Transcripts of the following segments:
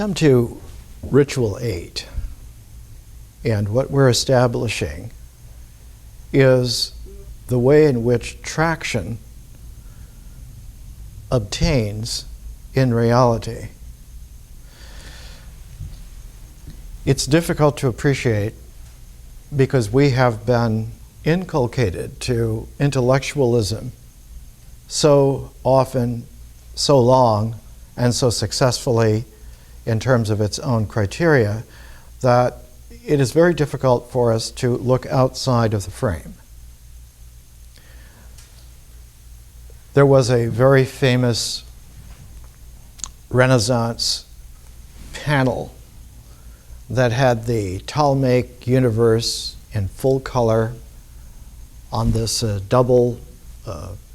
come to Ritual 8, and what we're establishing is the way in which traction obtains in reality. It's difficult to appreciate because we have been inculcated to intellectualism so often, so long, and so successfully in terms of its own criteria that it is very difficult for us to look outside of the frame. There was a very famous Renaissance panel that had the Ptolemaic universe in full color on this double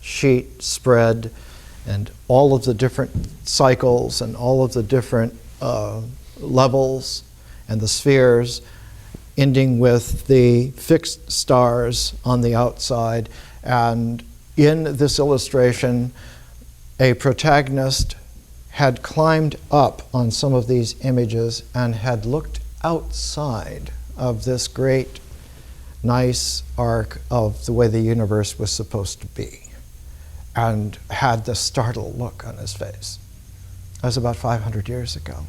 sheet spread, and all of the different cycles and all of the different levels and the spheres, ending with the fixed stars on the outside. And in this illustration, a protagonist had climbed up on some of these images and had looked outside of this great, nice arc of the way the universe was supposed to be, and had the startled look on his face. That was about 500 years ago.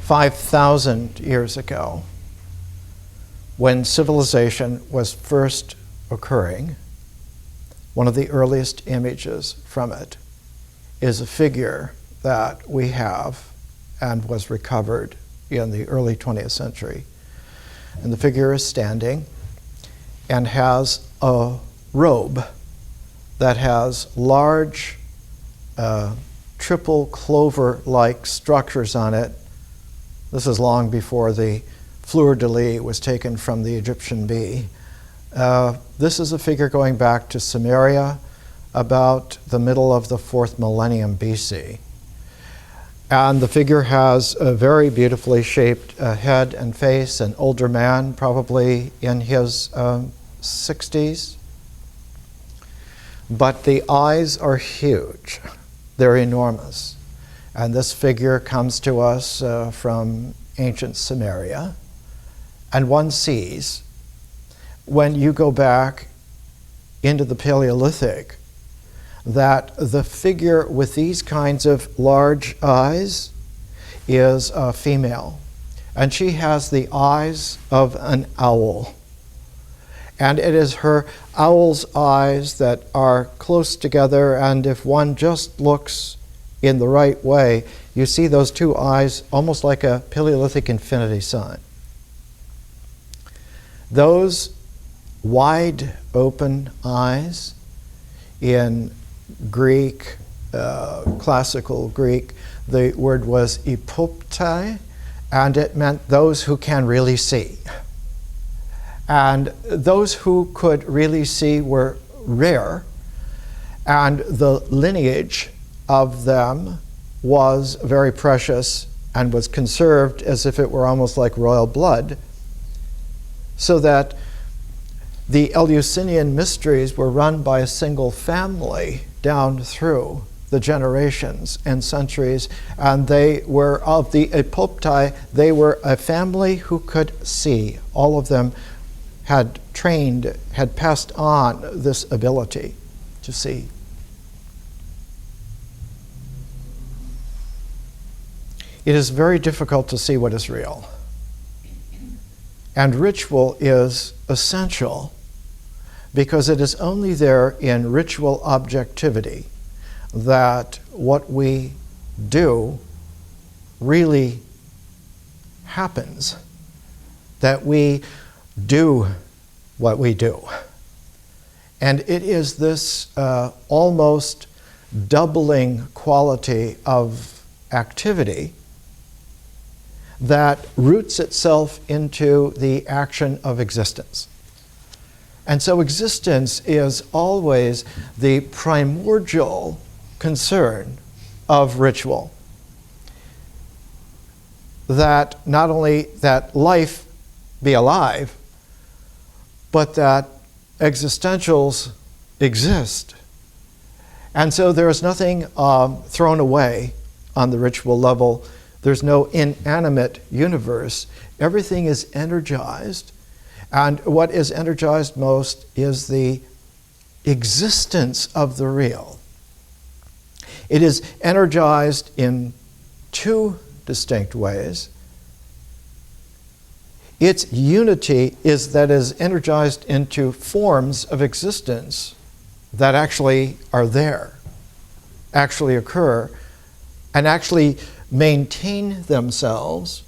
5,000 years ago, when civilization was first occurring, one of the earliest images from it is a figure that we have and was recovered in the early 20th century. And the figure is standing and has a robe that has large triple clover-like structures on it. This is long before the fleur-de-lis was taken from the Egyptian bee. This is a figure going back to Samaria about the middle of the 4th millennium BC. And the figure has a very beautifully shaped head and face, an older man, probably in his 60s. But the eyes are huge. They're enormous. And this figure comes to us from ancient Samaria. And one sees, when you go back into the Paleolithic, that the figure with these kinds of large eyes is a female. And she has the eyes of an owl. And it is her owl's eyes that are close together, and if one just looks in the right way, you see those two eyes almost like a Paleolithic infinity sign. Those wide open eyes in Greek, classical Greek, the word was ipoptai, and it meant those who can really see. And those who could really see were rare, and the lineage of them was very precious and was conserved as if it were almost like royal blood, so that the Eleusinian mysteries were run by a single family down through the generations and centuries, and they were of the epoptai. They were a family who could see. All of them had trained, had passed on this ability to see. It is very difficult to see what is real. And ritual is essential because it is only there in ritual objectivity that what we do really happens, that we do what we do. And it is this almost doubling quality of activity that roots itself into the action of existence. And so existence is always the primordial concern of ritual. That not only that life be alive, but that existentials exist. And so there is nothing thrown away on the ritual level. There's no inanimate universe. Everything is energized. And what is energized most is the existence of the real. It is energized in two distinct ways. Its unity is that it is energized into forms of existence that actually are there, actually occur, and actually maintain themselves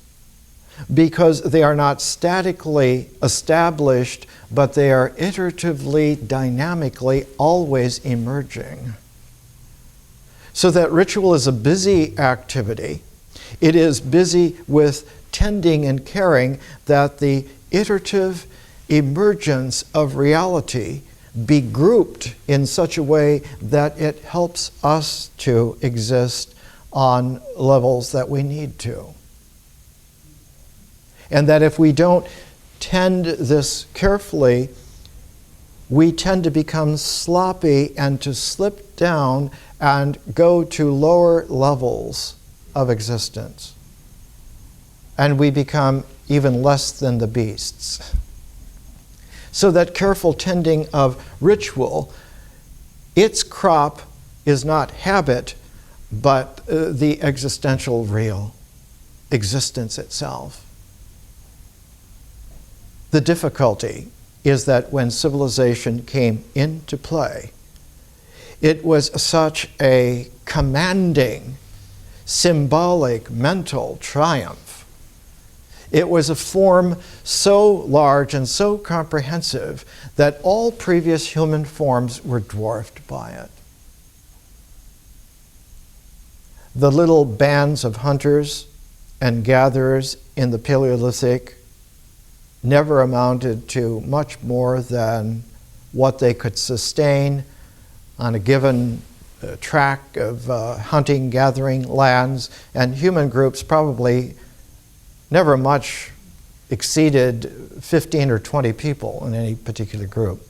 because they are not statically established, but they are iteratively, dynamically, always emerging. So that ritual is a busy activity. It is busy with tending and caring that the iterative emergence of reality be grouped in such a way that it helps us to exist on levels that we need to. And that if we don't tend this carefully, we tend to become sloppy and to slip down and go to lower levels of existence. And we become even less than the beasts. So that careful tending of ritual, its crop is not habit, but the existential real, existence itself. The difficulty is that when civilization came into play, it was such a commanding, symbolic, mental triumph. It was a form so large and so comprehensive that all previous human forms were dwarfed by it. The little bands of hunters and gatherers in the Paleolithic never amounted to much more than what they could sustain on a given tract of hunting, gathering lands, and human groups probably never much exceeded 15 or 20 people in any particular group.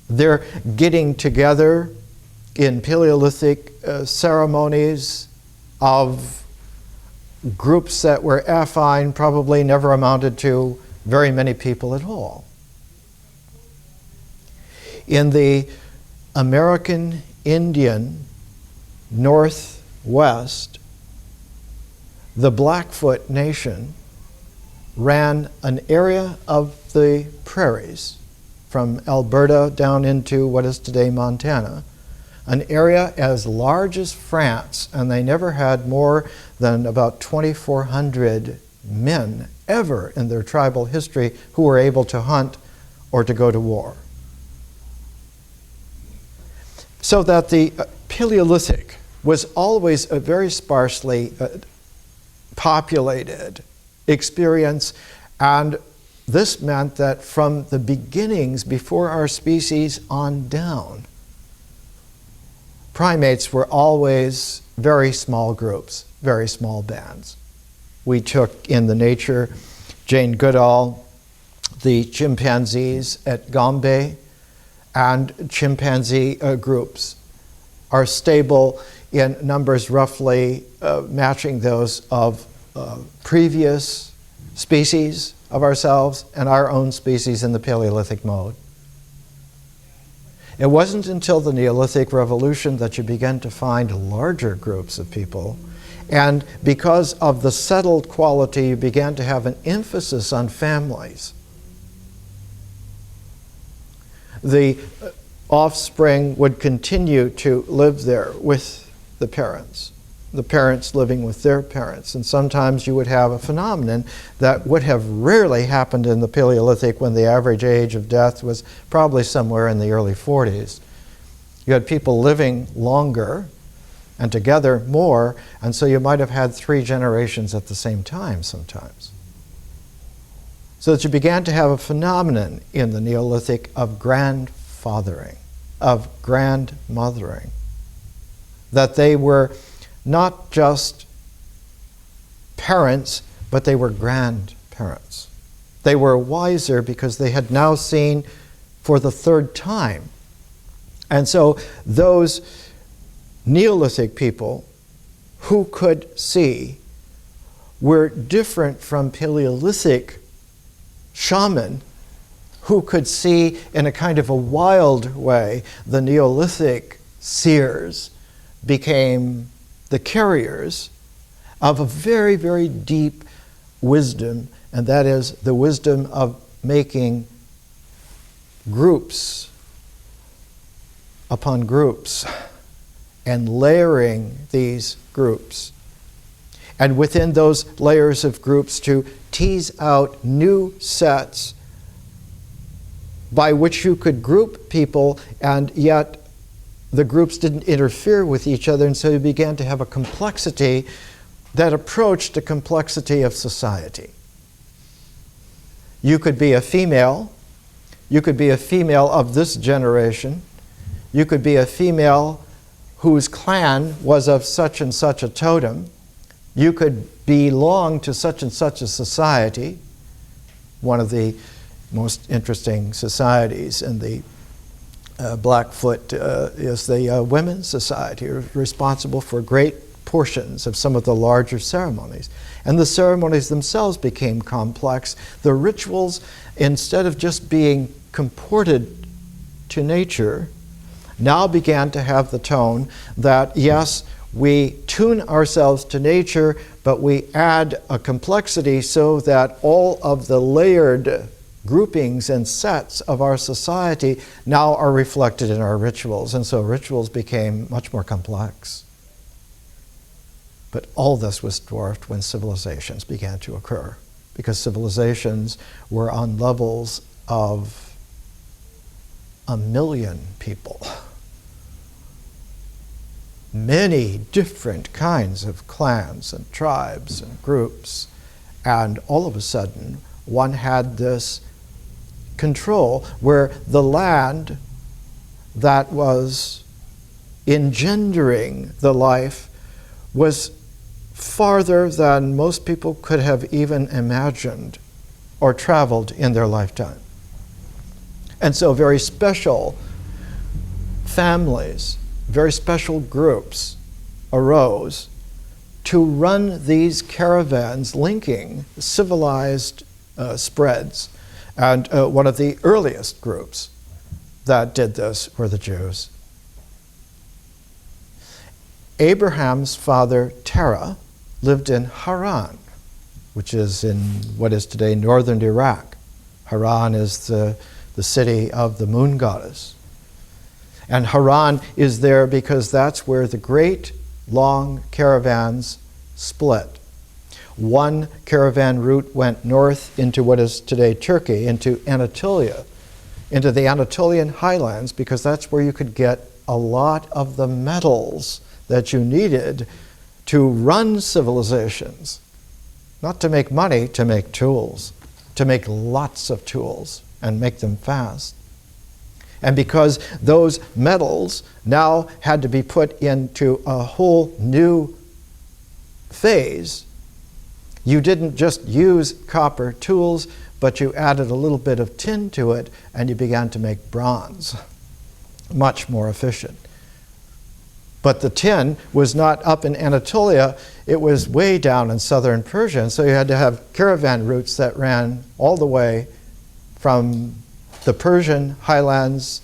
They're getting together in Paleolithic ceremonies of groups that were affine, probably never amounted to very many people at all. In the American Indian Northwest, the Blackfoot Nation ran an area of the prairies from Alberta down into what is today Montana, an area as large as France, and they never had more than about 2,400 men ever in their tribal history who were able to hunt or to go to war. So that the Paleolithic was always a very sparsely populated experience, and this meant that from the beginnings, before our species on down, primates were always very small groups, very small bands. We took in the nature, Jane Goodall, the chimpanzees at Gombe, and chimpanzee groups are stable in numbers roughly matching those of previous species of ourselves and our own species in the Paleolithic mode. It wasn't until the Neolithic Revolution that you began to find larger groups of people, and because of the settled quality, you began to have an emphasis on families. The offspring would continue to live there with the parents living with their parents. And sometimes you would have a phenomenon that would have rarely happened in the Paleolithic, when the average age of death was probably somewhere in the early 40s. You had people living longer and together more, and so you might have had 3 generations at the same time sometimes. So that you began to have a phenomenon in the Neolithic of grandfathering, of grandmothering, that they were not just parents, but they were grandparents. They were wiser because they had now seen for the 3rd time And so those Neolithic people who could see were different from Paleolithic shaman who could see in a kind of a wild way. The Neolithic seers became the carriers of a very, very deep wisdom, and that is the wisdom of making groups upon groups and layering these groups. And within those layers of groups to tease out new sets by which you could group people, and yet the groups didn't interfere with each other, and so you began to have a complexity that approached the complexity of society. You could be a female. You could be a female of this generation. You could be a female whose clan was of such and such a totem. You could belong to such and such a society. One of the most interesting societies in the Blackfoot is the Women's Society, responsible for great portions of some of the larger ceremonies. And the ceremonies themselves became complex. The rituals, instead of just being comported to nature, now began to have the tone that, yes, we tune ourselves to nature, but we add a complexity so that all of the layered groupings and sets of our society now are reflected in our rituals. And so rituals became much more complex. But all this was dwarfed when civilizations began to occur, because civilizations were on levels of 1 million people. Many different kinds of clans and tribes and groups. And all of a sudden, one had this control where the land that was engendering the life was farther than most people could have even imagined or traveled in their lifetime. And so very special families, very special groups arose to run these caravans linking civilized spreads. And one of the earliest groups that did this were the Jews. Abraham's father, Terah, lived in Haran, which is in what is today northern Iraq. Haran is the city of the moon goddess. And Haran is there because that's where the great long caravans split. One caravan route went north into what is today Turkey, into Anatolia, into the Anatolian highlands, because that's where you could get a lot of the metals that you needed to run civilizations. Not to make money, to make tools, to make lots of tools and make them fast. And because those metals now had to be put into a whole new phase, you didn't just use copper tools, but you added a little bit of tin to it, and you began to make bronze. Much more efficient. But the tin was not up in Anatolia, it was way down in southern Persia, and so you had to have caravan routes that ran all the way from the Persian highlands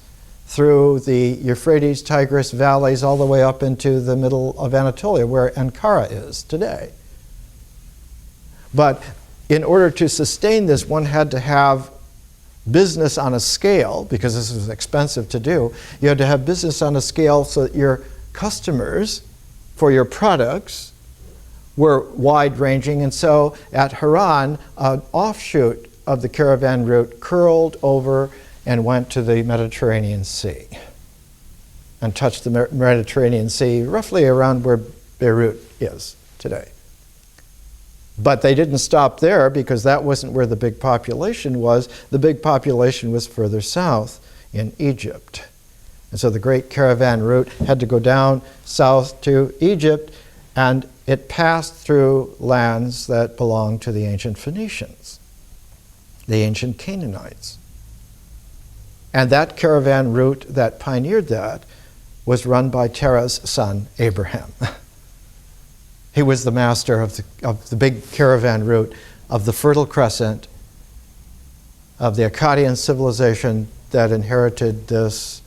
through the Euphrates, Tigris valleys, all the way up into the middle of Anatolia, where Ankara is today. But in order to sustain this, one had to have business on a scale, because this was expensive to do. You had to have business on a scale so that your customers for your products were wide-ranging. And so at Haran, an offshoot of the caravan route curled over and went to the Mediterranean Sea and touched the Mediterranean Sea roughly around where Beirut is today. But they didn't stop there, because that wasn't where the big population was. The big population was further south in Egypt. And so the great caravan route had to go down south to Egypt, and it passed through lands that belonged to the ancient Phoenicians, the ancient Canaanites. And that caravan route that pioneered that was run by Terah's son, Abraham. He was the master of the big caravan route of the Fertile Crescent, of the Akkadian civilization that inherited this,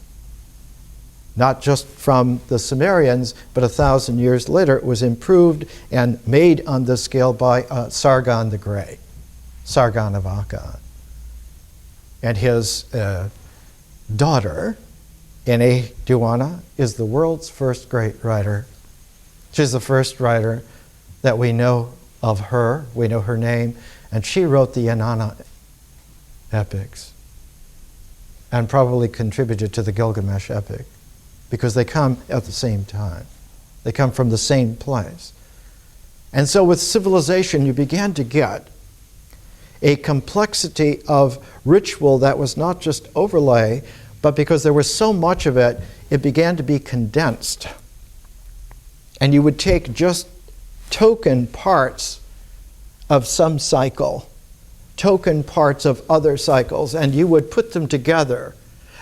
not just from the Sumerians, but 1,000 years later it was improved and made on this scale by Sargon the Great, Sargon of Akkad. And his daughter, Enheduanna, is the world's first great writer. She's the first writer that we know of her. We know her name. And she wrote the Inanna epics and probably contributed to the Gilgamesh epic because they come at the same time. They come from the same place. And so with civilization, you began to get a complexity of ritual that was not just overlay, but because there was so much of it, it began to be condensed. And you would take just token parts of some cycle, token parts of other cycles, and you would put them together.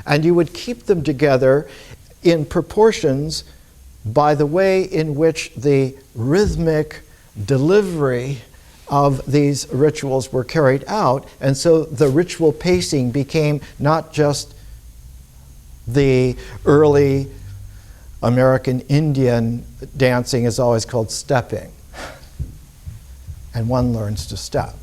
And you would keep them together in proportions by the way in which the rhythmic delivery of these rituals were carried out. And so the ritual pacing became not just the early American Indian dancing is always called stepping. And one learns to step.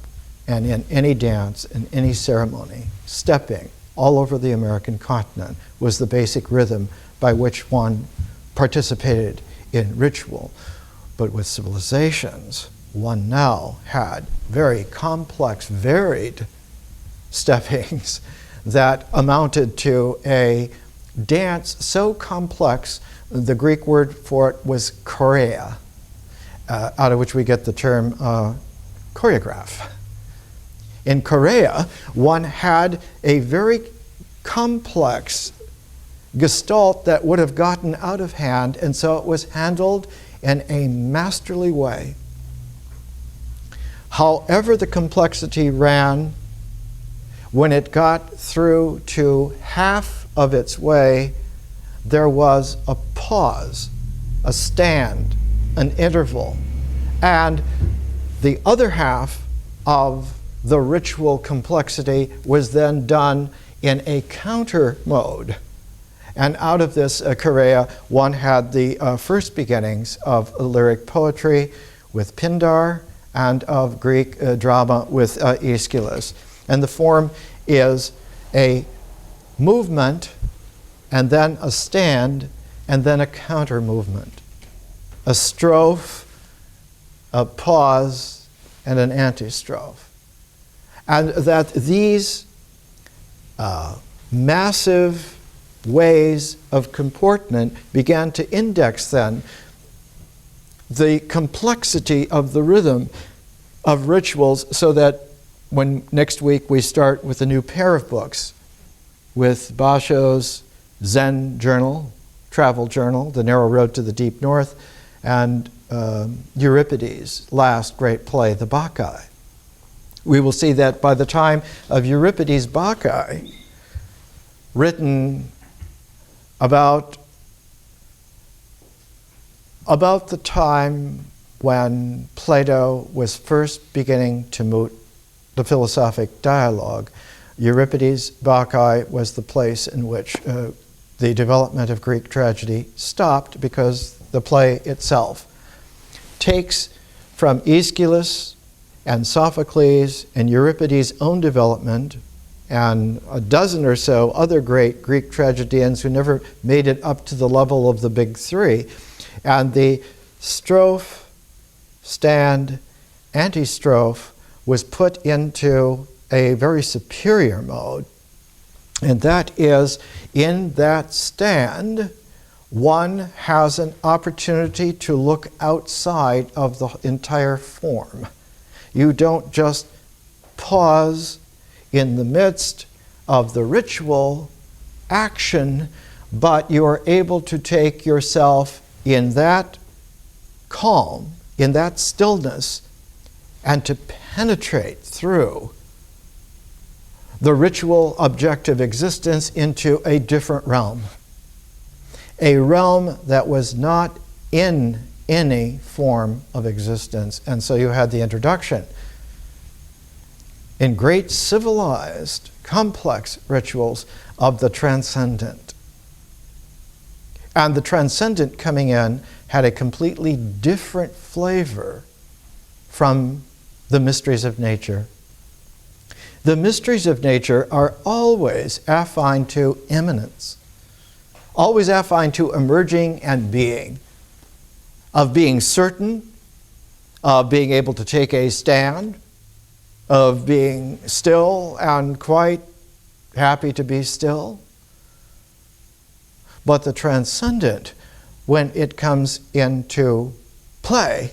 And in any dance, in any ceremony, stepping all over the American continent was the basic rhythm by which one participated in ritual. But with civilizations, one now had very complex, varied steppings that amounted to a dance so complex, the Greek word for it was chorea, out of which we get the term choreograph. In chorea, one had a very complex gestalt that would have gotten out of hand, and so it was handled in a masterly way. However the complexity ran, when it got through to half of its way, there was a pause, a stand, an interval, and the other half of the ritual complexity was then done in a counter mode. And out of this chorea, one had the first beginnings of lyric poetry with Pindar and of Greek drama with Aeschylus. And the form is a movement and then a stand and then a counter movement. A strophe, a pause, and an antistrophe. And that these massive ways of comportment began to index then the complexity of the rhythm of rituals, so that when next week we start with a new pair of books with Basho's Zen journal, travel journal, The Narrow Road to the Deep North, and Euripides' last great play, The Bacchae. We will see that by the time of Euripides' Bacchae, written about the time when Plato was first beginning to moot the philosophic dialogue, Euripides' Bacchae was the place in which the development of Greek tragedy stopped, because the play itself takes from Aeschylus and Sophocles and Euripides' own development and a dozen or so other great Greek tragedians who never made it up to the level of the big three. And the strophe, stand, antistrophe was put into a very superior mode. And that is, in that stand, one has an opportunity to look outside of the entire form. You don't just pause in the midst of the ritual action, but you are able to take yourself in that calm, in that stillness, and to penetrate through the ritual objective existence into a different realm. A realm that was not in any form of existence. And so you had the introduction in great civilized, complex rituals of the transcendent. And the transcendent coming in had a completely different flavor from the mysteries of nature. The mysteries of nature are always affine to immanence, always affine to emerging and being, of being certain, of being able to take a stand, of being still and quite happy to be still. But the transcendent, when it comes into play,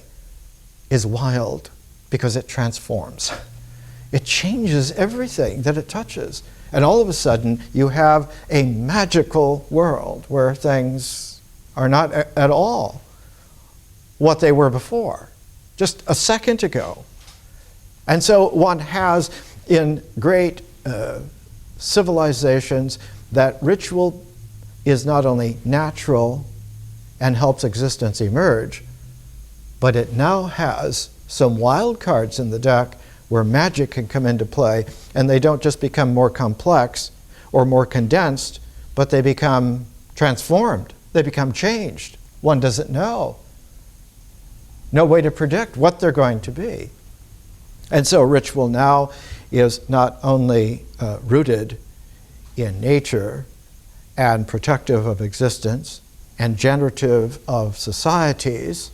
is wild because it transforms. It changes everything that it touches. And all of a sudden, you have a magical world where things are not at all what they were before, just a second ago. And so one has in great civilizations that ritual is not only natural and helps existence emerge, but it now has some wild cards in the deck where magic can come into play, and they don't just become more complex or more condensed, but they become transformed. They become changed. One doesn't know. No way to predict what they're going to be. And so ritual now is not only rooted in nature and protective of existence and generative of societies,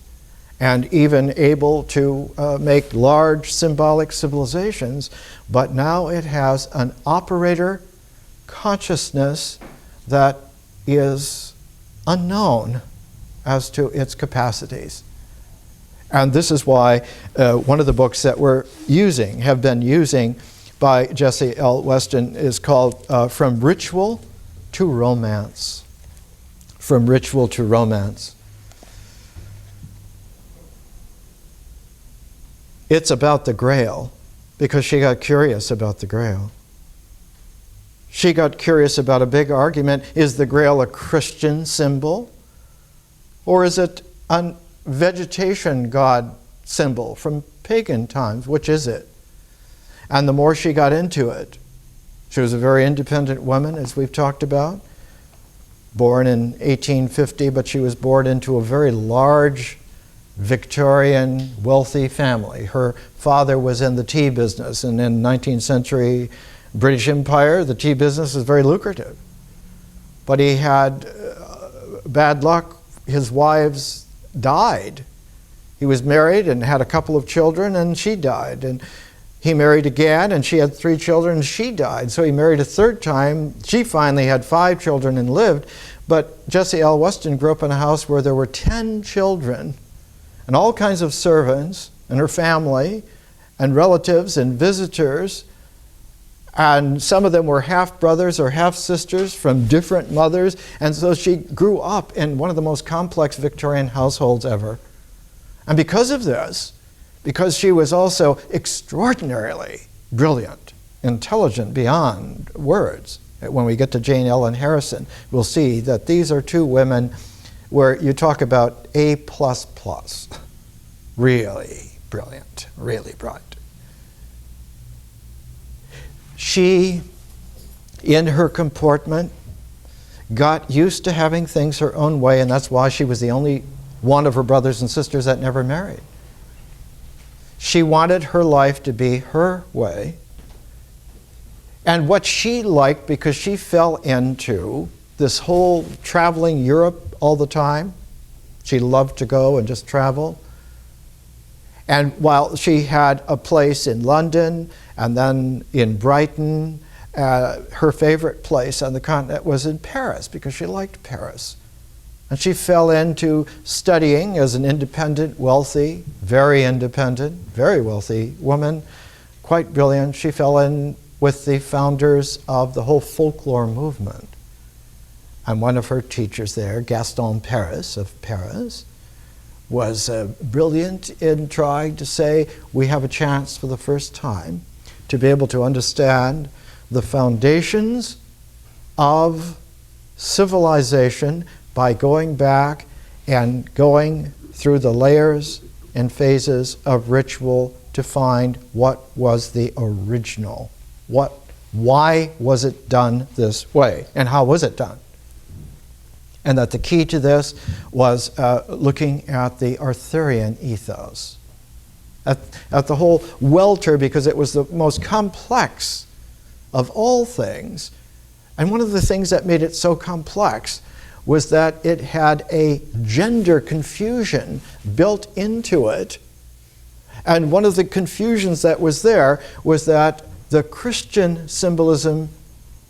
and even able to make large symbolic civilizations, but now it has an operator consciousness that is unknown as to its capacities. And this is why one of the books that we're have been using by Jesse L. Weston is called From Ritual to Romance. From Ritual to Romance. It's about the Grail because she got curious about the Grail. She got curious about a big argument. Is the Grail a Christian symbol? Or is it a vegetation god symbol from pagan times? Which is it? And the more she got into it, she was a very independent woman, as we've talked about, born in 1850, but she was born into a very large Victorian wealthy family. Her father was in the tea business, and in 19th century British Empire, the tea business was very lucrative. But he had bad luck. His wives died. He was married and had a couple of children, and she died. And he married again, and she had 3 children, and she died. So he married a third time. She finally had 5 children and lived. But Jesse L. Weston grew up in a house where there were 10 children and all kinds of servants, and her family, and relatives, and visitors. And some of them were half-brothers or half-sisters from different mothers. And so she grew up in one of the most complex Victorian households ever. And because of this, because she was also extraordinarily brilliant, intelligent beyond words. When we get to Jane Ellen Harrison, we'll see that these are 2 women where you talk about A++. Really brilliant, really bright. She, in her comportment, got used to having things her own way, and that's why she was the only one of her brothers and sisters that never married. She wanted her life to be her way. And what she liked, because she fell into this whole traveling Europe all the time. She loved to go and just travel. And while she had a place in London and then in Brighton, her favorite place on the continent was in Paris because she liked Paris. And she fell into studying as an independent, wealthy, very independent, very wealthy woman, quite brilliant. She fell in with the founders of the whole folklore movement. And one of her teachers there, Gaston Paris of Paris, was brilliant in trying to say, we have a chance for the first time to be able to understand the foundations of civilization by going back and going through the layers and phases of ritual to find what was the original. Why was it done this way? And how was it done? And that the key to this was looking at the Arthurian ethos, at the whole welter, because it was the most complex of all things. And one of the things that made it so complex was that it had a gender confusion built into it. And one of the confusions that was there was that the Christian symbolism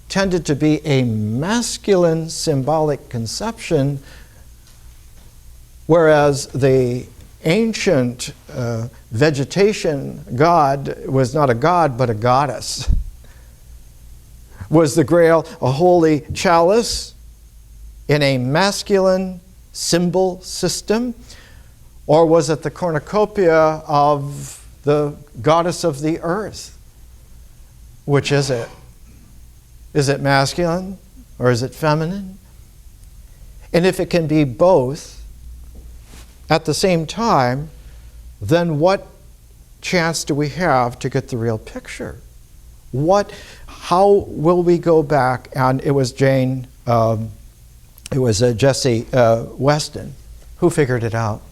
tended to be a masculine symbolic conception, whereas the ancient vegetation god was not a god but a goddess. Was the Grail a holy chalice in a masculine symbol system? Or was it the cornucopia of the goddess of the earth? Which is it? Is it masculine or is it feminine? And if it can be both at the same time, then what chance do we have to get the real picture? How will we go back? And it was Jesse Weston who figured it out.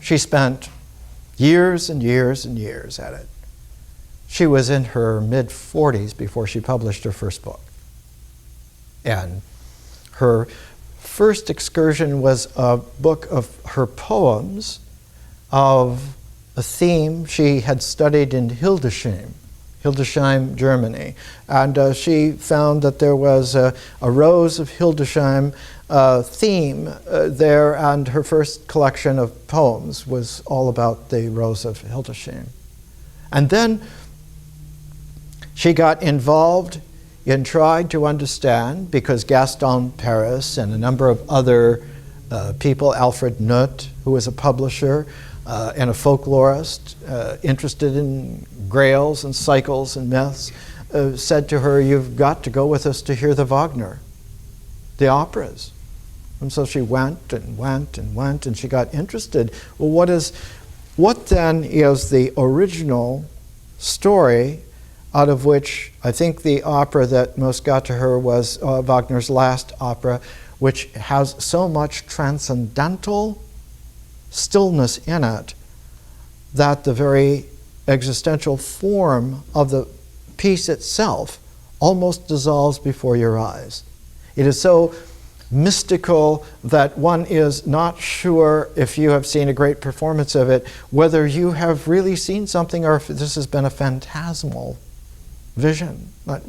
She spent years and years and years at it. She was in her mid-40s before she published her first book. And her first excursion was a book of her poems of a theme she had studied in Hildesheim, Germany. And she found that there was a Rose of Hildesheim theme there, and her first collection of poems was all about the Rose of Hildesheim. And then she got involved in trying to understand, because Gaston Paris and a number of other people, Alfred Nutt, who was a publisher and a folklorist, interested in grails and cycles and myths, said to her, "You've got to go with us to hear the Wagner, the operas." And so she went and went and went, and she got interested. Well, what then is the original story, out of which I think the opera that most got to her was Wagner's last opera, which has so much transcendental stillness in it that the very existential form of the piece itself almost dissolves before your eyes. It is so mystical that one is not sure, if you have seen a great performance of it, whether you have really seen something or if this has been a phantasmal vision that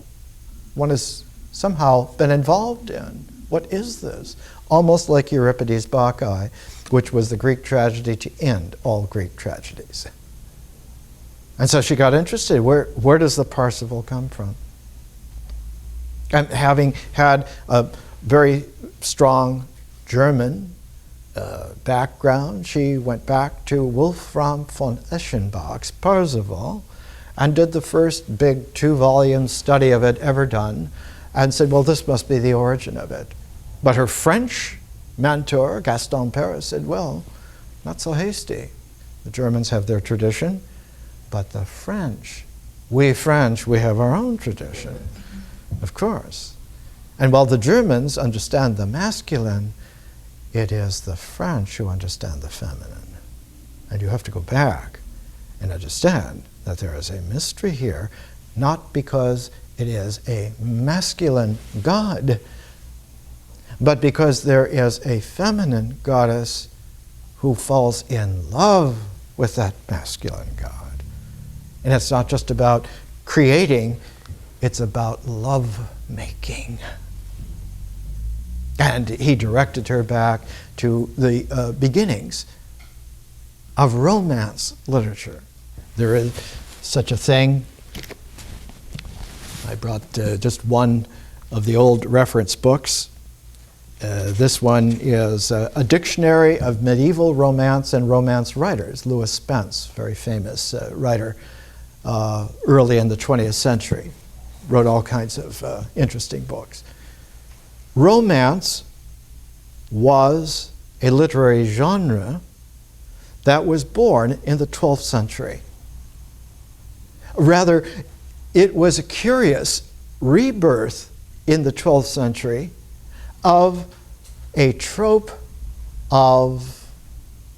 one has somehow been involved in. What is this? Almost like Euripides' Bacchae, which was the Greek tragedy to end all Greek tragedies. And so she got interested. Where does the Parsifal come from? And having had a very strong German background, she went back to Wolfram von Eschenbach's Parsifal and did the first big 2-volume study of it ever done, and said, well, this must be the origin of it. But her French mentor, Gaston Paris, said, well, not so hasty. The Germans have their tradition, but the French, we have our own tradition, of course. And while the Germans understand the masculine, it is the French who understand the feminine. And you have to go back and understand that there is a mystery here, not because it is a masculine god, but because there is a feminine goddess who falls in love with that masculine god. And it's not just about creating, it's about love-making. And he directed her back to the beginnings of Romance literature. There is such a thing. I brought just one of the old reference books. This one is a dictionary of medieval romance and romance writers. Lewis Spence, very famous writer, early in the 20th century. wrote all kinds of interesting books. Romance was a literary genre that was born in the 12th century. Rather, it was a curious rebirth in the 12th century of a trope of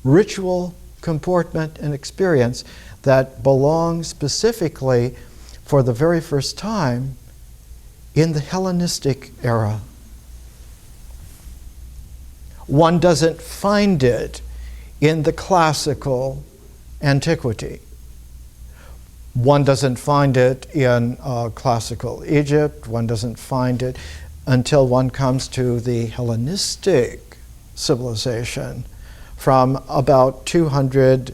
ritual comportment and experience that belonged specifically for the very first time in the Hellenistic era. One doesn't find it in the classical antiquity. One doesn't find it in classical Egypt. One doesn't find it until one comes to the Hellenistic civilization from about 200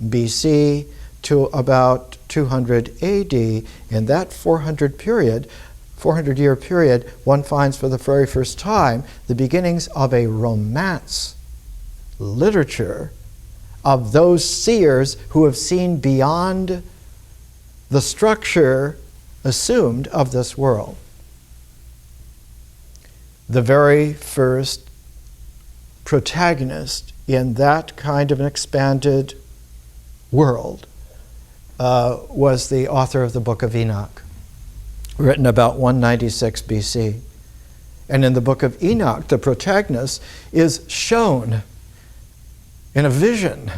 BC to about 200 AD. In that 400-year period, one finds for the very first time the beginnings of a romance literature of those seers who have seen beyond the structure assumed of this world. The very first protagonist in that kind of an expanded world was the author of the Book of Enoch, written about 196 BC. And in the Book of Enoch, the protagonist is shown in a vision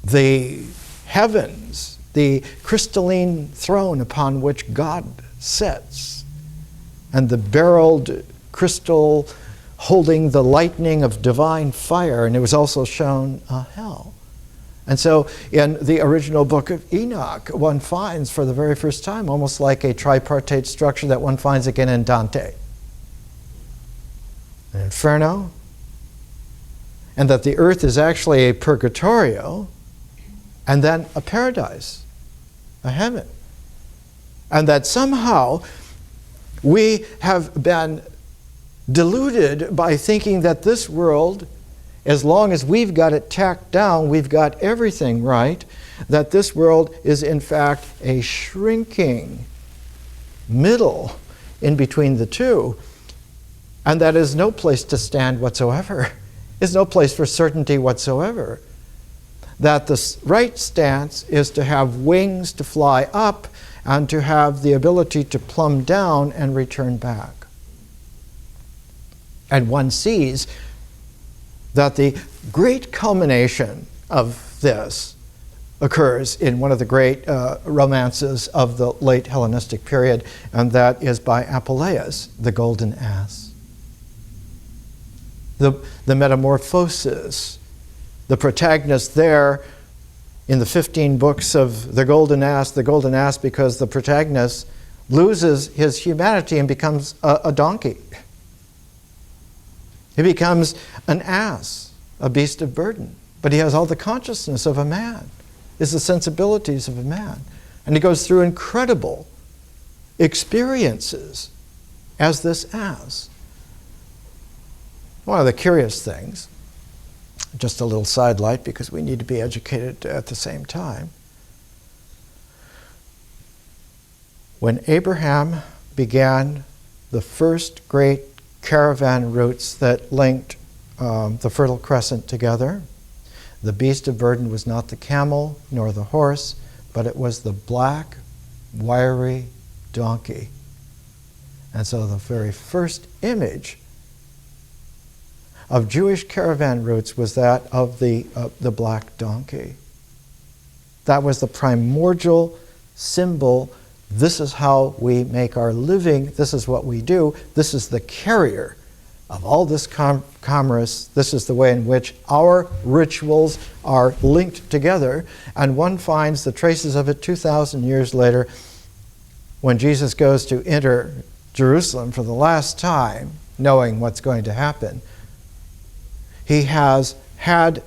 the heavens, the crystalline throne upon which God sits, and the berylled crystal holding the lightning of divine fire, and it was also shown hell. And so in the original Book of Enoch, one finds for the very first time almost like a tripartite structure that one finds again in Dante. An inferno, and that the earth is actually a purgatorio, and then a paradise, a heaven. And that somehow we have been deluded by thinking that this world, as long as we've got it tacked down, we've got everything right, that this world is in fact a shrinking middle in between the two, and that is no place to stand whatsoever. Is no place for certainty whatsoever. That the right stance is to have wings to fly up and to have the ability to plumb down and return back. And one sees that the great culmination of this occurs in one of the great romances of the late Hellenistic period, and that is by Apuleius, the Golden Ass. The metamorphosis, the protagonist there in the 15 books of the Golden Ass because the protagonist loses his humanity and becomes a donkey. He becomes an ass, a beast of burden. But he has all the consciousness of a man, is the sensibilities of a man. And he goes through incredible experiences as this ass. One of the curious things, just a little sidelight because we need to be educated at the same time. When Abraham began the first great caravan routes that linked the Fertile Crescent together, the beast of burden was not the camel nor the horse, but it was the black, wiry donkey. And so the very first image of Jewish caravan routes was that of the black donkey. That was the primordial symbol. This is how we make our living. This is what we do. This is the carrier of all this commerce. This is the way in which our rituals are linked together. And one finds the traces of it 2,000 years later when Jesus goes to enter Jerusalem for the last time, knowing what's going to happen. He has had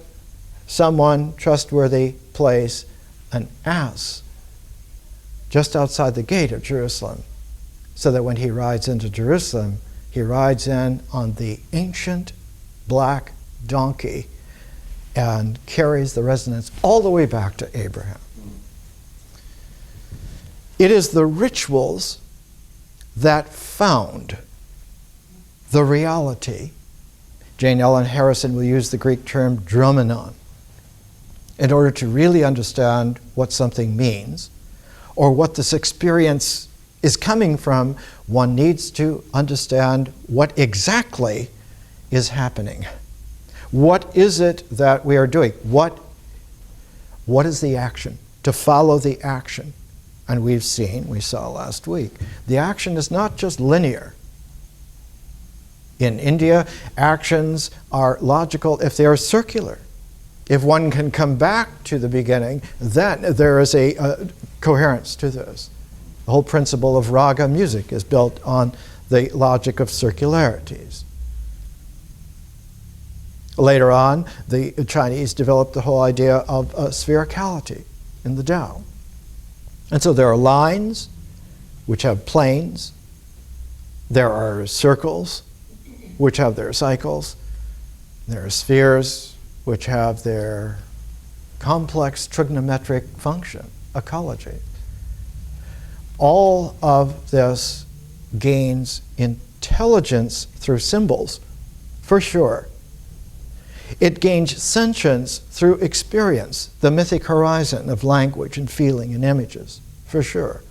someone trustworthy place an ass just outside the gate of Jerusalem, so that when he rides into Jerusalem, he rides in on the ancient black donkey and carries the resonance all the way back to Abraham. It is the rituals that found the reality. Jane Ellen Harrison will use the Greek term dromenon. In order to really understand what something means, or what this experience is coming from, one needs to understand what exactly is happening. What is it that we are doing? What is the action? To follow the action. And we saw last week, the action is not just linear. In India, actions are logical if they are circular. If one can come back to the beginning, then there is a coherence to this. The whole principle of raga music is built on the logic of circularities. Later on, the Chinese developed the whole idea of sphericality in the Tao. And so there are lines which have planes. There are circles which have their cycles. There are spheres which have their complex trigonometric function, ecology. All of this gains intelligence through symbols, for sure. It gains sentience through experience, the mythic horizon of language and feeling and images, for sure.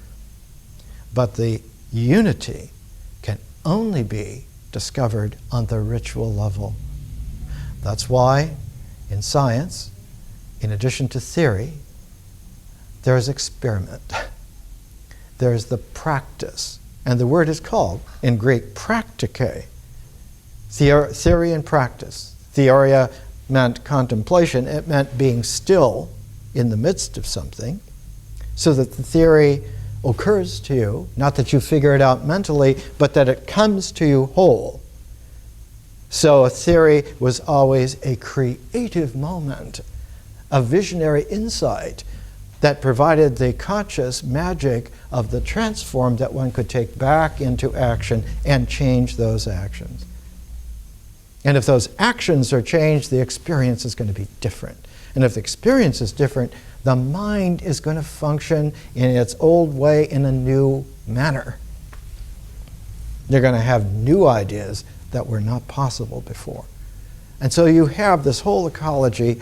But the unity can only be discovered on the ritual level. That's why in science, in addition to theory, there is experiment. There is the practice. And the word is called, in Greek, praktike. Theory and practice. Theoria meant contemplation. It meant being still in the midst of something so that the theory occurs to you, not that you figure it out mentally, but that it comes to you whole. So a theory was always a creative moment, a visionary insight that provided the conscious magic of the transform that one could take back into action and change those actions. And if those actions are changed, the experience is going to be different. And if the experience is different, the mind is going to function in its old way in a new manner. They're going to have new ideas that were not possible before. And so you have this whole ecology,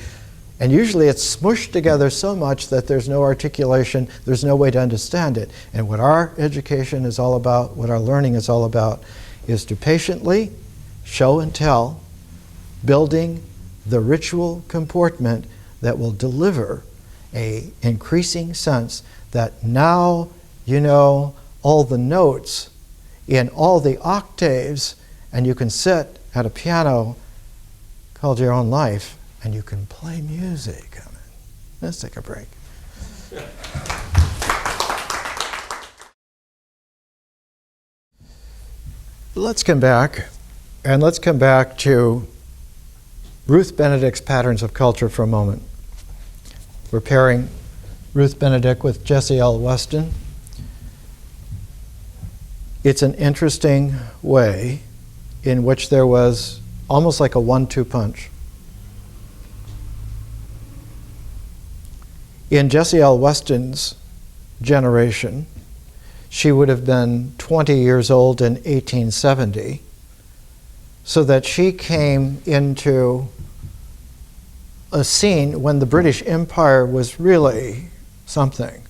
and usually it's smushed together so much that there's no articulation, there's no way to understand it. And what our education is all about, what our learning is all about, is to patiently show and tell, building the ritual comportment that will deliver an increasing sense that now you know all the notes in all the octaves, and you can sit at a piano called your own life, and you can play music on it. Let's take a break. Let's come back, and let's come back to Ruth Benedict's Patterns of Culture for a moment. We're pairing Ruth Benedict with Jessie L. Weston. It's an interesting way in which there was almost like a 1-2 punch. In Jessie L. Weston's generation, she would have been 20 years old in 1870, so that she came into a scene when the British Empire was really something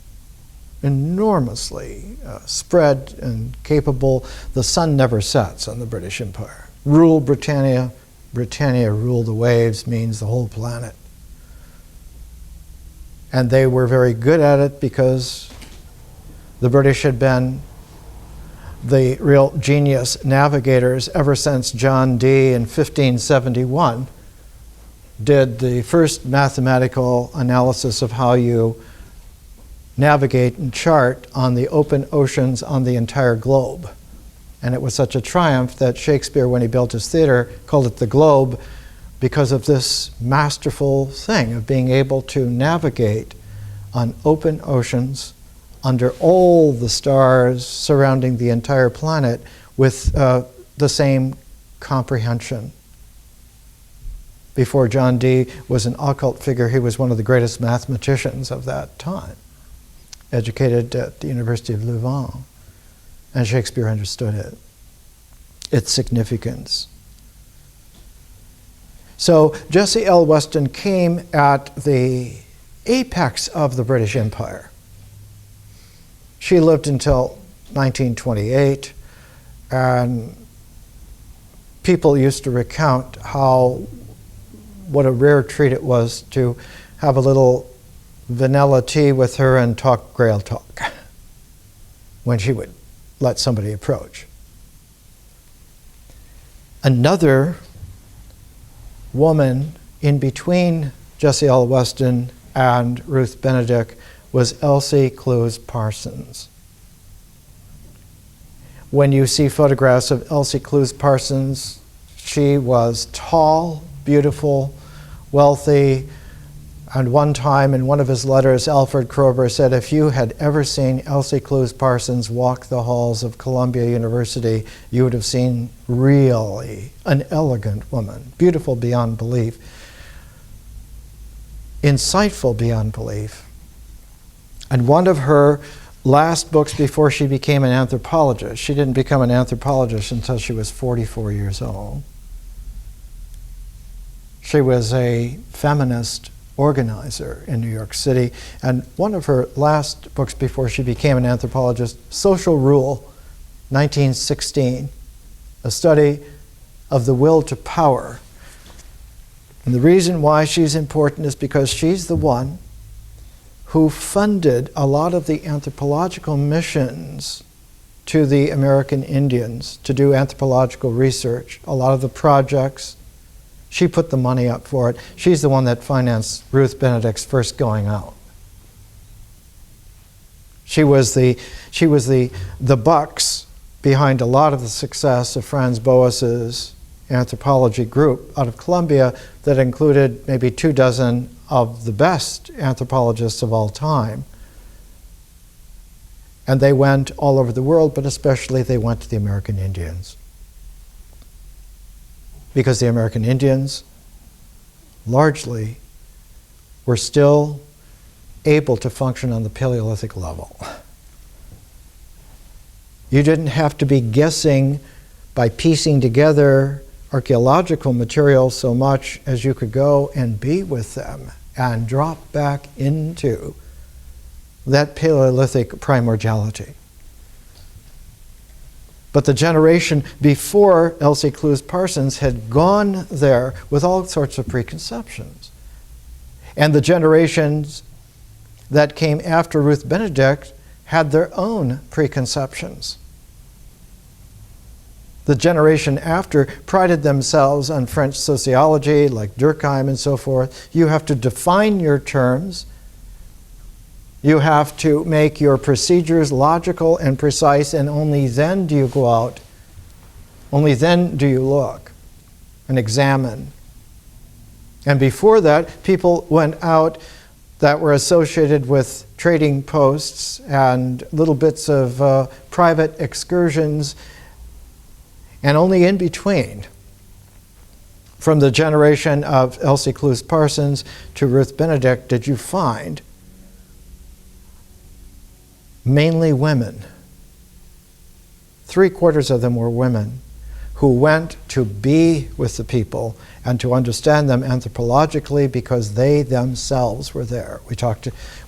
enormously spread and capable. The sun never sets on the British Empire. Rule Britannia, Britannia rule the waves means the whole planet. And they were very good at it because the British had been the real genius navigators ever since John Dee in 1571 did the first mathematical analysis of how you navigate and chart on the open oceans on the entire globe. And it was such a triumph that Shakespeare, when he built his theater, called it the Globe because of this masterful thing of being able to navigate on open oceans under all the stars surrounding the entire planet with the same comprehension. Before John Dee was an occult figure, he was one of the greatest mathematicians of that time. educated at the University of Louvain, and Shakespeare understood it, its significance. So Jessie L. Weston came at the apex of the British Empire. She lived until 1928, and people used to recount what a rare treat it was to have a little vanilla tea with her and talk Grail talk when she would let somebody approach. Another woman in between Jessie L. Weston and Ruth Benedict was Elsie Clews Parsons. When you see photographs of Elsie Clews Parsons, she was tall, beautiful, wealthy, and one time in one of his letters, Alfred Kroeber said, if you had ever seen Elsie Clews Parsons walk the halls of Columbia University, you would have seen really an elegant woman, beautiful beyond belief, insightful beyond belief. And one of her last books before she became an anthropologist, she didn't become an anthropologist until she was 44 years old. She was a feminist organizer in New York City, and one of her last books before she became an anthropologist, Social Rule, 1916, a study of the will to power. And the reason why she's important is because she's the one who funded a lot of the anthropological missions to the American Indians to do anthropological research, a lot of the projects. She put the money up for it. She's the one that financed Ruth Benedict's first going out. She was the bucks behind a lot of the success of Franz Boas's anthropology group out of Columbia that included maybe 24 of the best anthropologists of all time. And they went all over the world, but especially they went to the American Indians. Because the American Indians largely were still able to function on the Paleolithic level. You didn't have to be guessing by piecing together archaeological material so much as you could go and be with them and drop back into that Paleolithic primordiality. But the generation before Elsie Clews Parsons had gone there with all sorts of preconceptions. And the generations that came after Ruth Benedict had their own preconceptions. The generation after prided themselves on French sociology, like Durkheim and so forth. You have to define your terms. You have to make your procedures logical and precise, and only then do you go out. Only then do you look and examine. And before that, people went out that were associated with trading posts and little bits of private excursions, and only in between, from the generation of Elsie Clews Parsons to Ruth Benedict, did you find mainly women. 3/4 of them were women who went to be with the people and to understand them anthropologically because they themselves were there.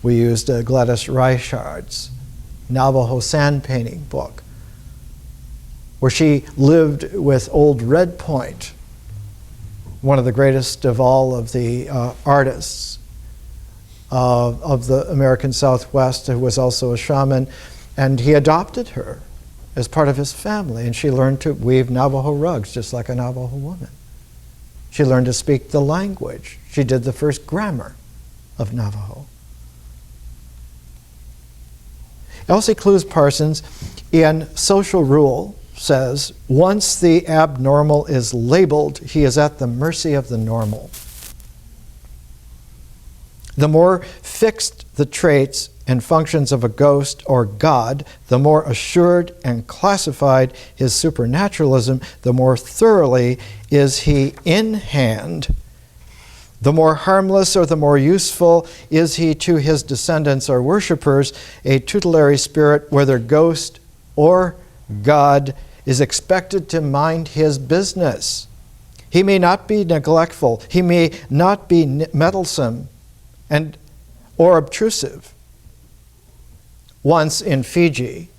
We used Gladys Reichardt's Navajo sand painting book, where she lived with old Red Point, one of the greatest of all of the artists of the American Southwest, who was also a shaman, and he adopted her as part of his family, and she learned to weave Navajo rugs just like a Navajo woman. She learned to speak the language. She did the first grammar of Navajo. Elsie Clews Parsons in Social Rule says, once the abnormal is labeled, he is at the mercy of the normal. The more fixed the traits and functions of a ghost or god, the more assured and classified his supernaturalism, the more thoroughly is he in hand The more harmless or the more useful is he to his descendants or worshippers, a tutelary spirit, whether ghost or God, is expected to mind his business. He may not be neglectful. He may not be meddlesome or obtrusive. Once in Fiji,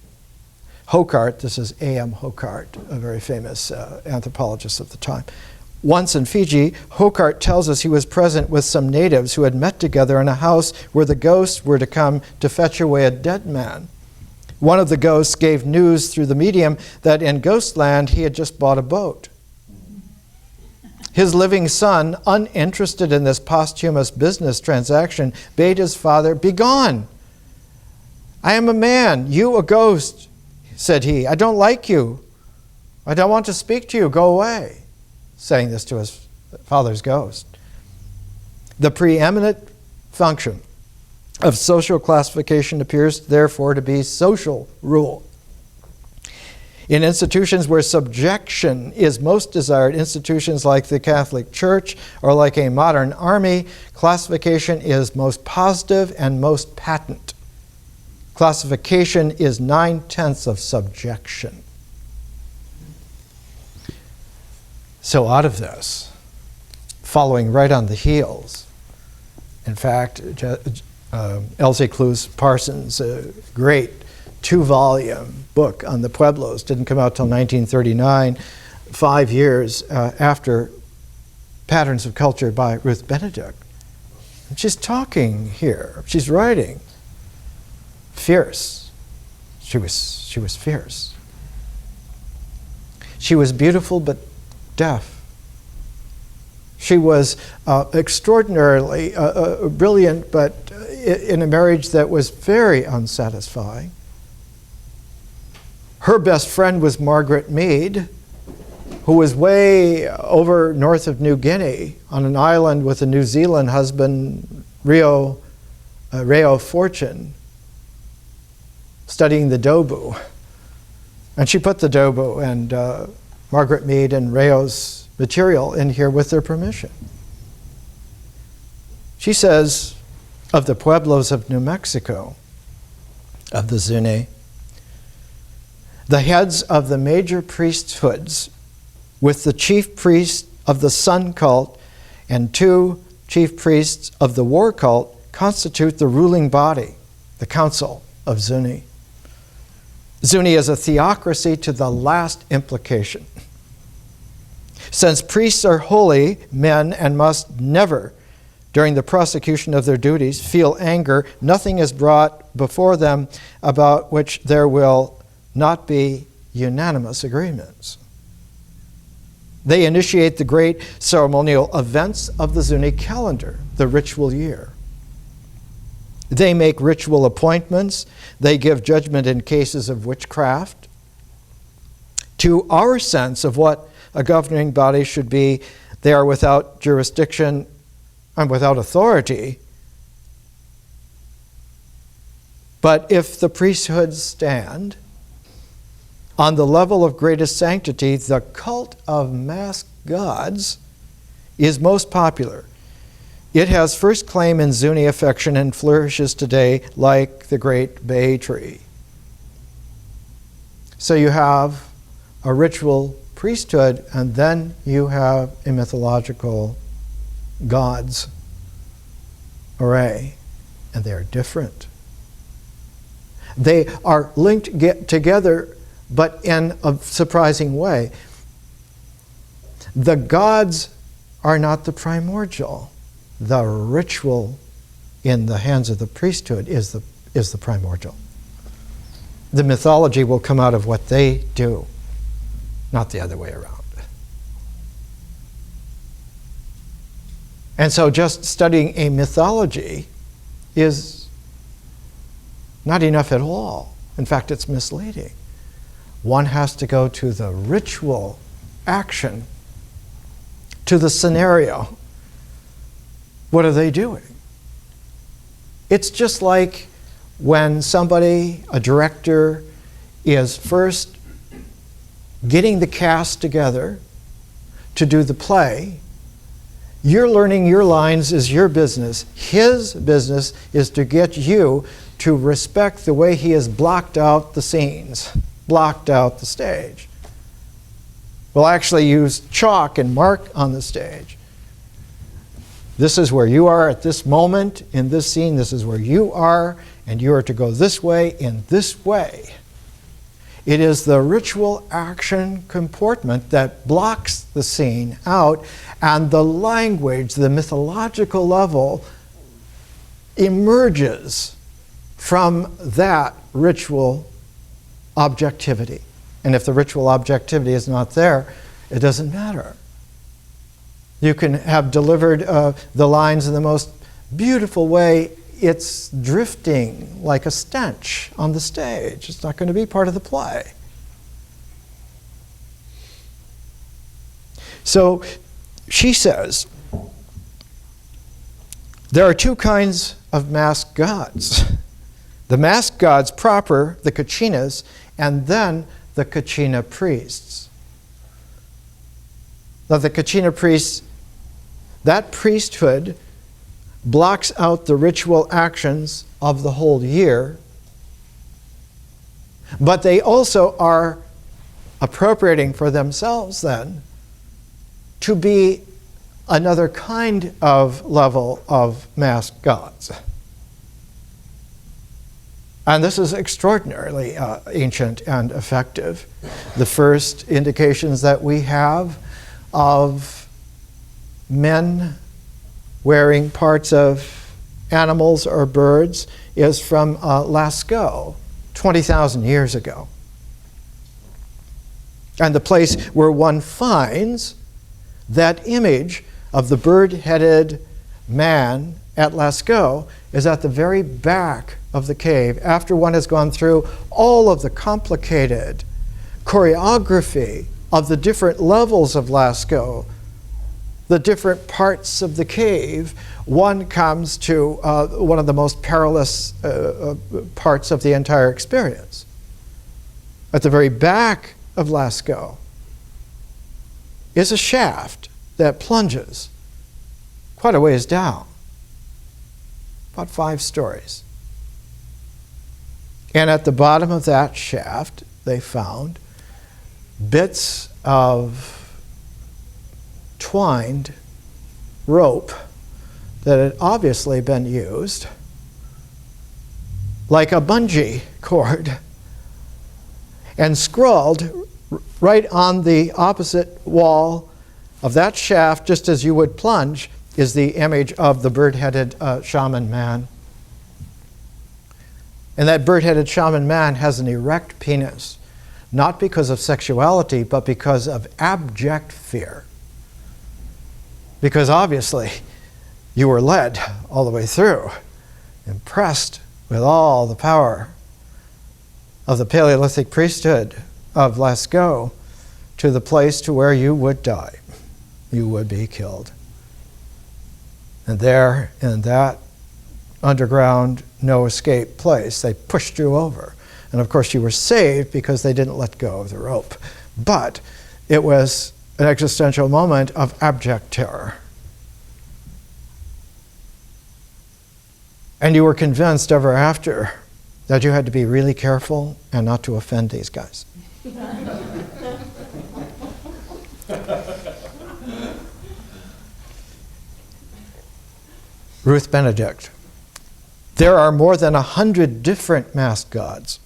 Hocart, this is A.M. Hocart, a very famous anthropologist of the time. Once in Fiji, Hocart tells us he was present with some natives who had met together in a house where the ghosts were to come to fetch away a dead man. One of the ghosts gave news through the medium that in Ghostland he had just bought a boat. His living son, uninterested in this posthumous business transaction, bade his father, "Begone! I am a man, you a ghost," said he. "I don't like you. I don't want to speak to you. Go away," saying this to his father's ghost. The preeminent function of social classification appears therefore to be social rule. In institutions where subjection is most desired, institutions like the Catholic Church or like a modern army, classification is most positive and most patent. Classification is 9/10 of subjection. So out of this, following right on the heels, in fact, Elsie Parsons, a great 2-volume book on the Pueblos, didn't come out till 1939, 5 years after Patterns of Culture by Ruth Benedict. And she's talking here, she's writing. Fierce. She was fierce. She was beautiful but deaf. She was extraordinarily brilliant, but in a marriage that was very unsatisfying. Her best friend was Margaret Mead, who was way over north of New Guinea on an island with a New Zealand husband, Reo Fortune, studying the Dobu. And she put the Dobu and Margaret Mead and Reo's material in here with their permission. She says of the Pueblos of New Mexico, of the Zuni, the heads of the major priesthoods with the chief priest of the sun cult and 2 chief priests of the war cult constitute the ruling body, the Council of Zuni. Zuni is a theocracy to the last implication. Since priests are holy men and must never, during the prosecution of their duties, feel anger, nothing is brought before them about which there will not be unanimous agreements. They initiate the great ceremonial events of the Zuni calendar, the ritual year. They make ritual appointments. They give judgment in cases of witchcraft. To our sense of what a governing body should be, they are without jurisdiction and without authority. But if the priesthoods stand on the level of greatest sanctity, the cult of masked gods is most popular. It has first claim in Zuni affection and flourishes today like the great bay tree. So you have a ritual priesthood, and then you have a mythological gods array, and they are different. They are linked together, but in a surprising way. The gods are not the primordial. The ritual in the hands of the priesthood is the primordial. The mythology will come out of what they do, not the other way around. And so just studying a mythology is not enough at all. In fact, it's misleading. One has to go to the ritual action, to the scenario. What are they doing? It's just like when somebody, a director, is first getting the cast together to do the play, Your learning your lines is your business. His business is to get you to respect the way he has blocked out the scenes, blocked out the stage. We'll actually use chalk and mark on the stage. This is where you are at this moment in this scene. This is where you are, and you are to go this way in this way. It is the ritual action comportment that blocks the scene out, and the language, the mythological level, emerges from that ritual objectivity. And if the ritual objectivity is not there, it doesn't matter. You can have delivered the lines in the most beautiful way. It's drifting like a stench on the stage. It's not going to be part of the play. So she says, there are two kinds of masked gods. The masked gods proper, the Kachinas, and then the Kachina priests. Now the Kachina priests, that priesthood blocks out the ritual actions of the whole year, but they also are appropriating for themselves then to be another kind of level of masked gods. And this is extraordinarily ancient and effective. The first indications that we have of men wearing parts of animals or birds is from Lascaux, 20,000 years ago. And the place where one finds that image of the bird-headed man at Lascaux is at the very back of the cave, after one has gone through all of the complicated choreography of the different levels of Lascaux, the different parts of the cave. One comes to one of the most perilous parts of the entire experience. At the very back of Lascaux is a shaft that plunges quite a ways down, about 5 stories. And at the bottom of that shaft, they found bits of twined rope that had obviously been used, like a bungee cord, and scrawled right on the opposite wall of that shaft, just as you would plunge, is the image of the bird-headed shaman man. And that bird-headed shaman man has an erect penis, not because of sexuality, but because of abject fear. Because obviously, you were led all the way through, impressed with all the power of the Paleolithic priesthood of Lascaux, to the place to where you would die. You would be killed. And there, in that underground, no escape place, they pushed you over. And of course you were saved because they didn't let go of the rope. But it was an existential moment of abject terror. And you were convinced ever after that you had to be really careful and not to offend these guys. Ruth Benedict. There are more than 100 different masked gods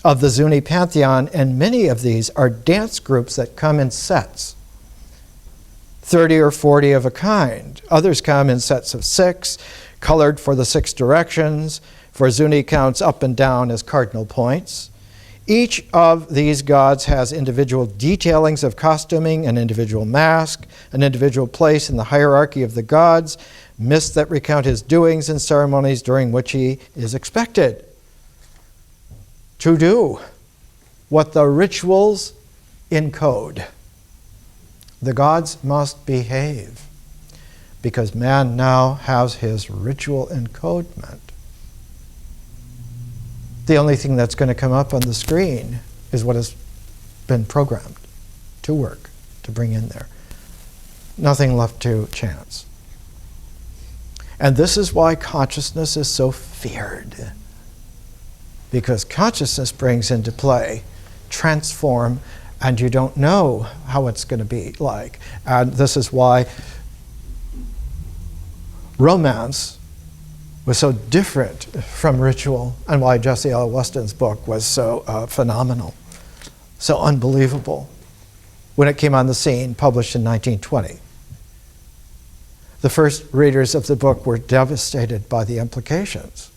of the Zuni pantheon, and many of these are dance groups that come in sets, 30 or 40 of a kind. Others come in sets of 6, colored for the 6 directions, for Zuni counts up and down as cardinal points. Each of these gods has individual detailings of costuming, an individual mask, an individual place in the hierarchy of the gods, myths that recount his doings and ceremonies during which he is expected to do what the rituals encode. The gods must behave because man now has his ritual encodement. The only thing that's going to come up on the screen is what has been programmed to work, to bring in there. Nothing left to chance. And this is why consciousness is so feared. Because consciousness brings into play transform, and you don't know how it's going to be like. And this is why romance was so different from ritual, and why Jessie L. Weston's book was so phenomenal, so unbelievable when it came on the scene, published in 1920. The first readers of the book were devastated by the implications.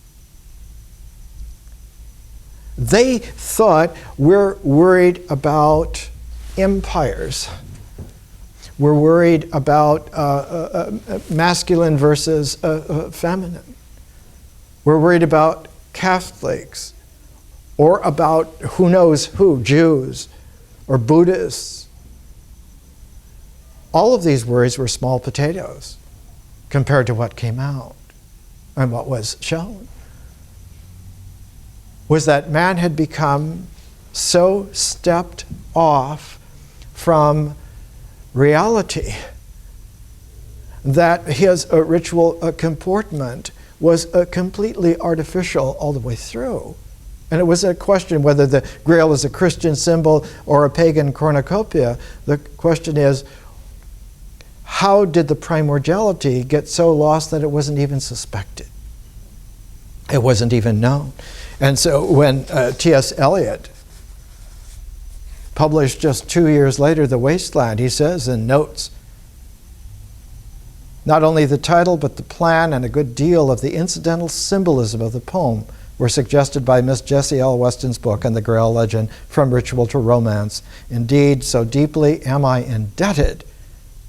They thought, we're worried about empires. We're worried about masculine versus feminine. We're worried about Catholics, or about who knows who, Jews or Buddhists. All of these worries were small potatoes compared to what came out and what was shown. Was that man had become so stepped off from reality that his ritual comportment was completely artificial all the way through. And it was a question whether the Grail is a Christian symbol or a pagan cornucopia. The question is, how did the primordiality get so lost that it wasn't even suspected? It wasn't even known. And so when T.S. Eliot published just 2 years later The Wasteland, he says in notes, not only the title, but the plan and a good deal of the incidental symbolism of the poem were suggested by Miss Jessie L. Weston's book and the Grail legend, From Ritual to Romance. Indeed, so deeply am I indebted.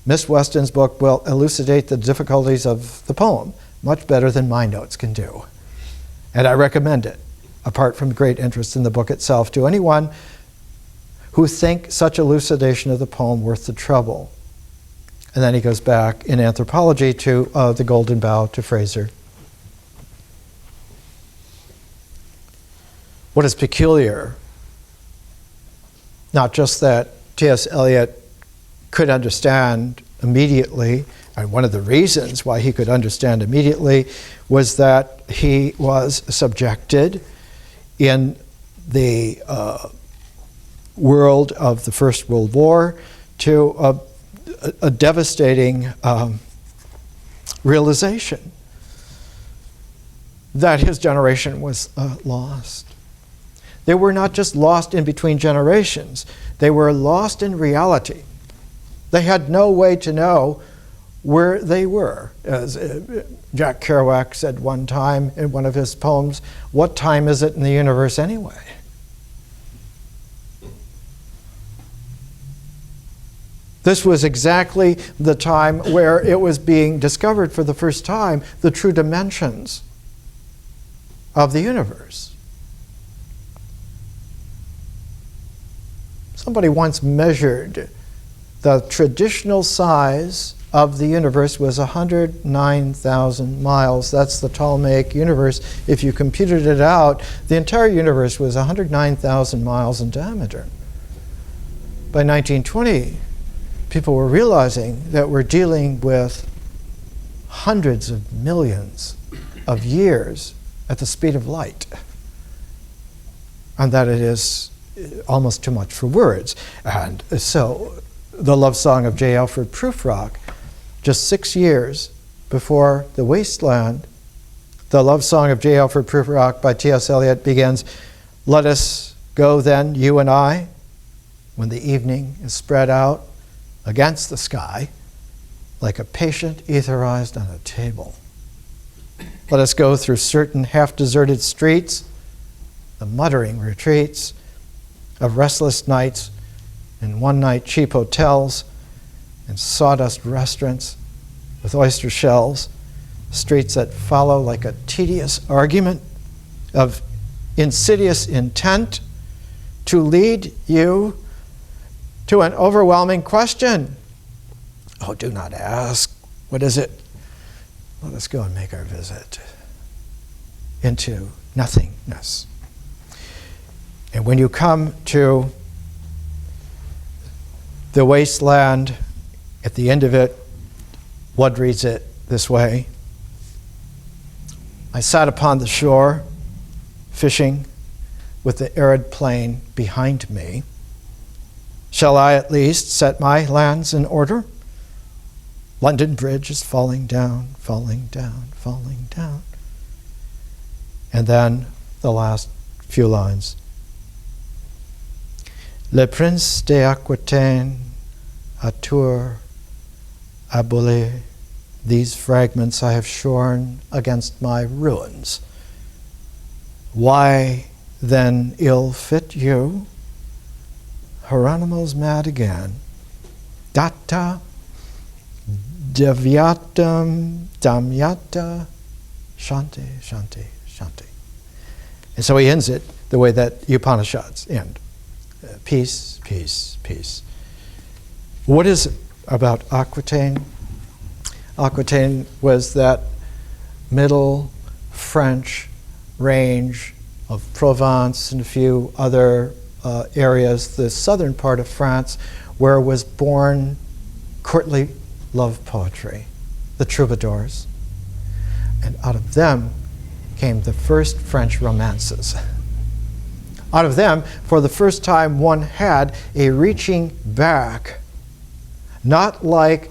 Miss Weston's book will elucidate the difficulties of the poem much better than my notes can do. And I recommend it, apart from great interest in the book itself, to anyone who think such elucidation of the poem worth the trouble. And then he goes back in anthropology to the Golden Bough, to Fraser. What is peculiar, not just that T.S. Eliot could understand immediately, and one of the reasons why he could understand immediately was that he was subjected in the world of the First World War to a devastating realization that his generation was lost. They were not just lost in between generations, they were lost in reality. They had no way to know where they were. As Jack Kerouac said one time in one of his poems, what time is it in the universe anyway? This was exactly the time where it was being discovered for the first time, the true dimensions of the universe. Somebody once measured the traditional size of the universe was 109,000 miles. That's the Ptolemaic universe. If you computed it out, the entire universe was 109,000 miles in diameter. By 1920, people were realizing that we're dealing with hundreds of millions of years at the speed of light, and that it is almost too much for words. And so the love song of J. Alfred Prufrock, just 6 years before The Wasteland, the love song of J. Alfred Prufrock by T.S. Eliot begins, "Let us go then, you and I, when the evening is spread out against the sky, like a patient etherized on a table. Let us go through certain half-deserted streets, the muttering retreats of restless nights in one-night cheap hotels and sawdust restaurants with oyster shells, streets that follow like a tedious argument of insidious intent to lead you to an overwhelming question. Oh, do not ask. What is it? Let us go and make our visit into nothingness." And when you come to The Wasteland At the end of it, one reads it this way: I sat upon the shore, fishing, with the arid plain behind me. Shall I at least set my lands in order? London Bridge is falling down, falling down, falling down. And then the last few lines. Le prince d'Aquitaine à Tours aboli. These fragments I have shorn against my ruins. Why then ill fit you? Hieronymo's mad again. Data deviatum damyata shanti, shanti, shanti. And so he ends it the way that Upanishads end. Peace, peace, peace. What is it about Aquitaine? Aquitaine was that middle French range of Provence and a few other areas, the southern part of France, where was born courtly love poetry, the troubadours. And out of them came the first French romances. Out of them, for the first time, one had a reaching back, not like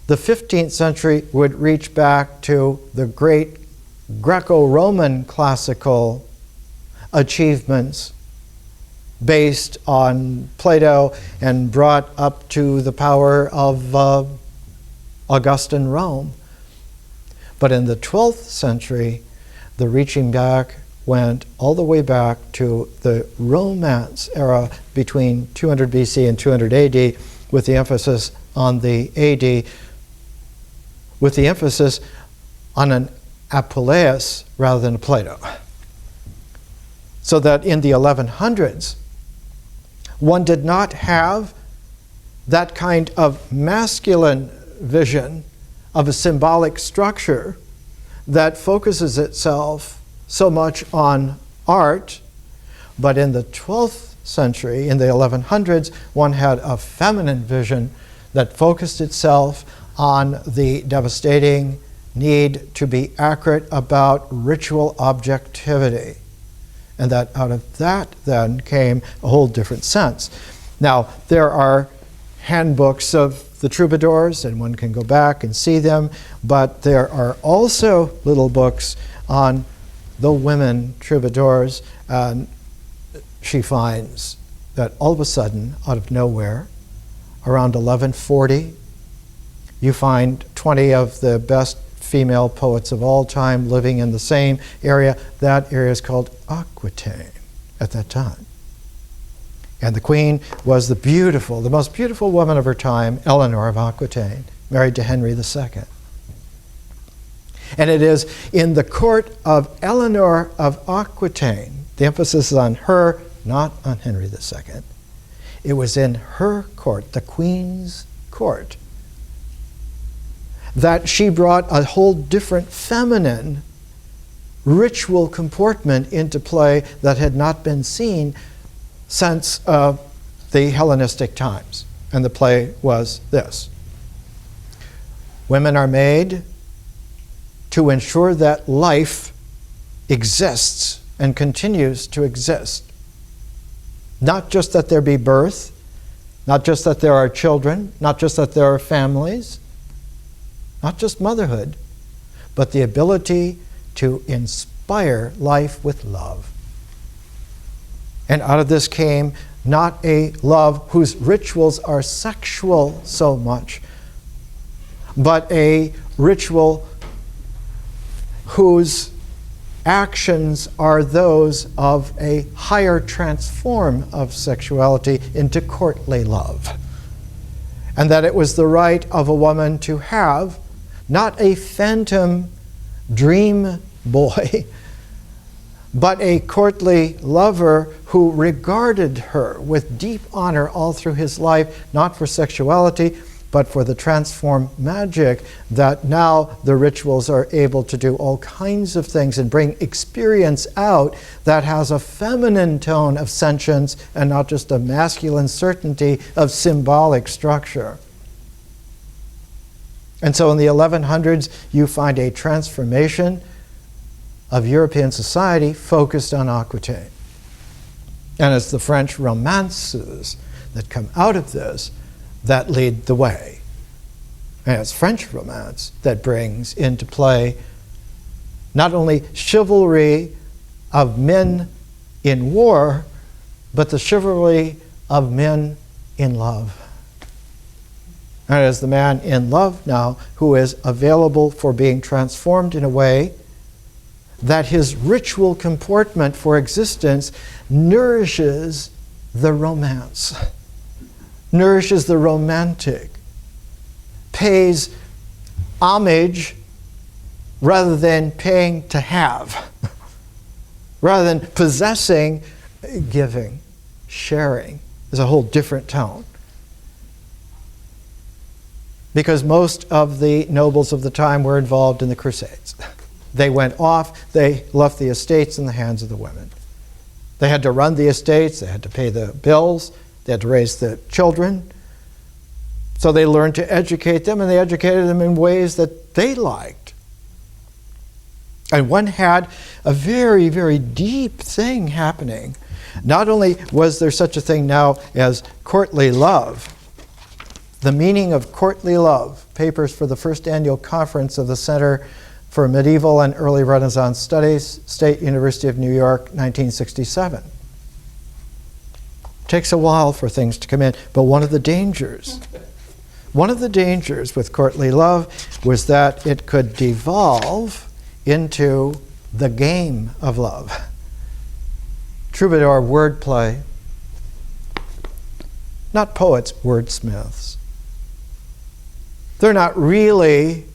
the 15th century would reach back to the great Greco-Roman classical achievements based on Plato and brought up to the power of Augustan Rome. But in the 12th century, the reaching back went all the way back to the Romance era between 200 BC and 200 AD, with the emphasis on the AD, with the emphasis on an Apuleius rather than a Plato. So that in the 1100s, one did not have that kind of masculine vision of a symbolic structure that focuses itself so much on art, but in the 12th century, in the 1100s, one had a feminine vision that focused itself on the devastating need to be accurate about ritual objectivity. And that out of that then came a whole different sense. Now, there are handbooks of the troubadours, and one can go back and see them, but there are also little books on the women troubadours, and she finds that all of a sudden, out of nowhere, around 1140, you find 20 of the best female poets of all time living in the same area. That area is called Aquitaine at that time. And the queen was the most beautiful woman of her time, Eleanor of Aquitaine, married to Henry II. And it is in the court of Eleanor of Aquitaine, the emphasis is on her, not on Henry II. It was in her court, the queen's court, that she brought a whole different feminine ritual comportment into play that had not been seen since the Hellenistic times. And the play was this: women are made to ensure that life exists and continues to exist. Not just that there be birth, not just that there are children, not just that there are families, not just motherhood, but the ability to inspire life with love. And out of this came not a love whose rituals are sexual so much, but a ritual whose actions are those of a higher transform of sexuality into courtly love. And that it was the right of a woman to have not a phantom dream boy, but a courtly lover who regarded her with deep honor all through his life, not for sexuality, but for the transform magic that now the rituals are able to do all kinds of things and bring experience out that has a feminine tone of sentience and not just a masculine certainty of symbolic structure. And so in the 1100s, you find a transformation of European society focused on Aquitaine. And it's the French romances that come out of this that lead the way. And it's French romance that brings into play not only chivalry of men in war, but the chivalry of men in love. And it is the man in love now who is available for being transformed in a way that his ritual comportment for existence nourishes the romance, nourishes the romantic, pays homage rather than paying to have, rather than possessing, giving, sharing is a whole different tone. Because most of the nobles of the time were involved in the Crusades. They went off, they left the estates in the hands of the women. They had to run the estates, they had to pay the bills, they had to raise the children. So they learned to educate them, and they educated them in ways that they liked. And one had a very, very deep thing happening. Not only was there such a thing now as courtly love, the meaning of courtly love, papers for the first annual conference of the Center for Medieval and Early Renaissance Studies, State University of New York, 1967. Takes a while for things to come in, but one of the dangers with courtly love was that it could devolve into the game of love. Troubadour wordplay, not poets, wordsmiths. They're not really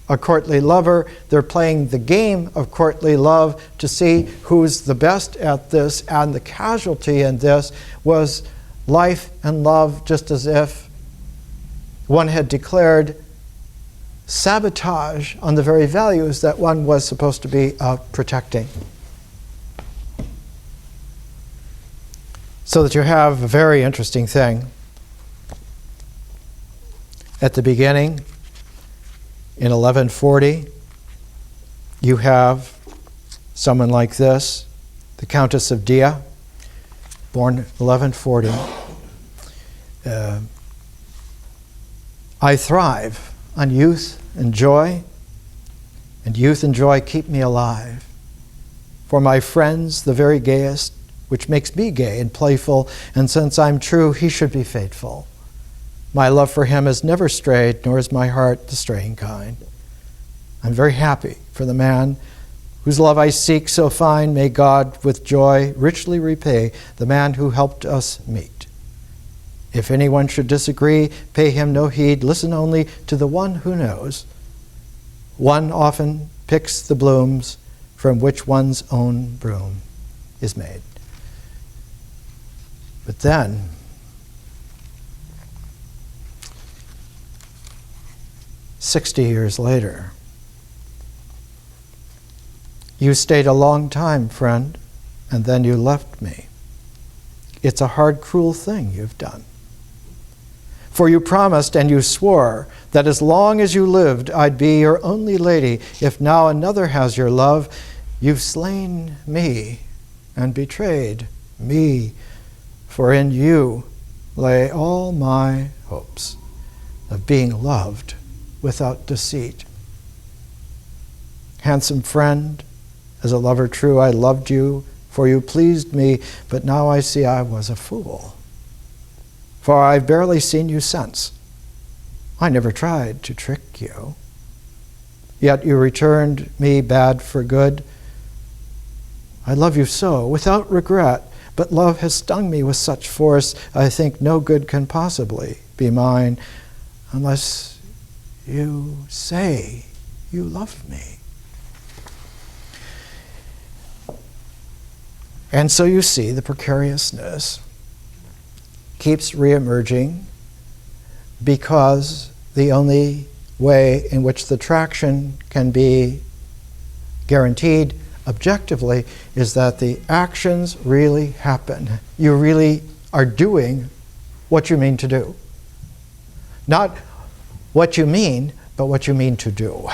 a courtly lover. They're playing the game of courtly love to see who's the best at this, and the casualty in this was life and love, just as if one had declared sabotage on the very values that one was supposed to be protecting. So that you have a very interesting thing. At the beginning, in 1140, you have someone like this, the Countess of Dia, born 1140. I thrive on youth and joy, and youth and joy keep me alive. For my friends, the very gayest, which makes me gay and playful, and since I'm true, he should be faithful. My love for him has never strayed, nor is my heart the straying kind. I'm very happy for the man whose love I seek so fine. May God with joy richly repay the man who helped us meet. If anyone should disagree, pay him no heed. Listen only to the one who knows. One often picks the blooms from which one's own broom is made. But then, "60 years later, you stayed a long time, friend, and then you left me. It's a hard, cruel thing you've done. For you promised and you swore that as long as you lived, I'd be your only lady. If now another has your love, you've slain me and betrayed me. For in you lay all my hopes of being loved without deceit. Handsome friend, as a lover true, I loved you, for you pleased me, but now I see I was a fool. For I've barely seen you since. I never tried to trick you. Yet you returned me bad for good. I love you so, without regret, but love has stung me with such force, I think no good can possibly be mine unless you say you love me." And so you see the precariousness keeps reemerging, because the only way in which the traction can be guaranteed objectively is that the actions really happen. You really are doing what you mean to do. Not what you mean, but what you mean to do.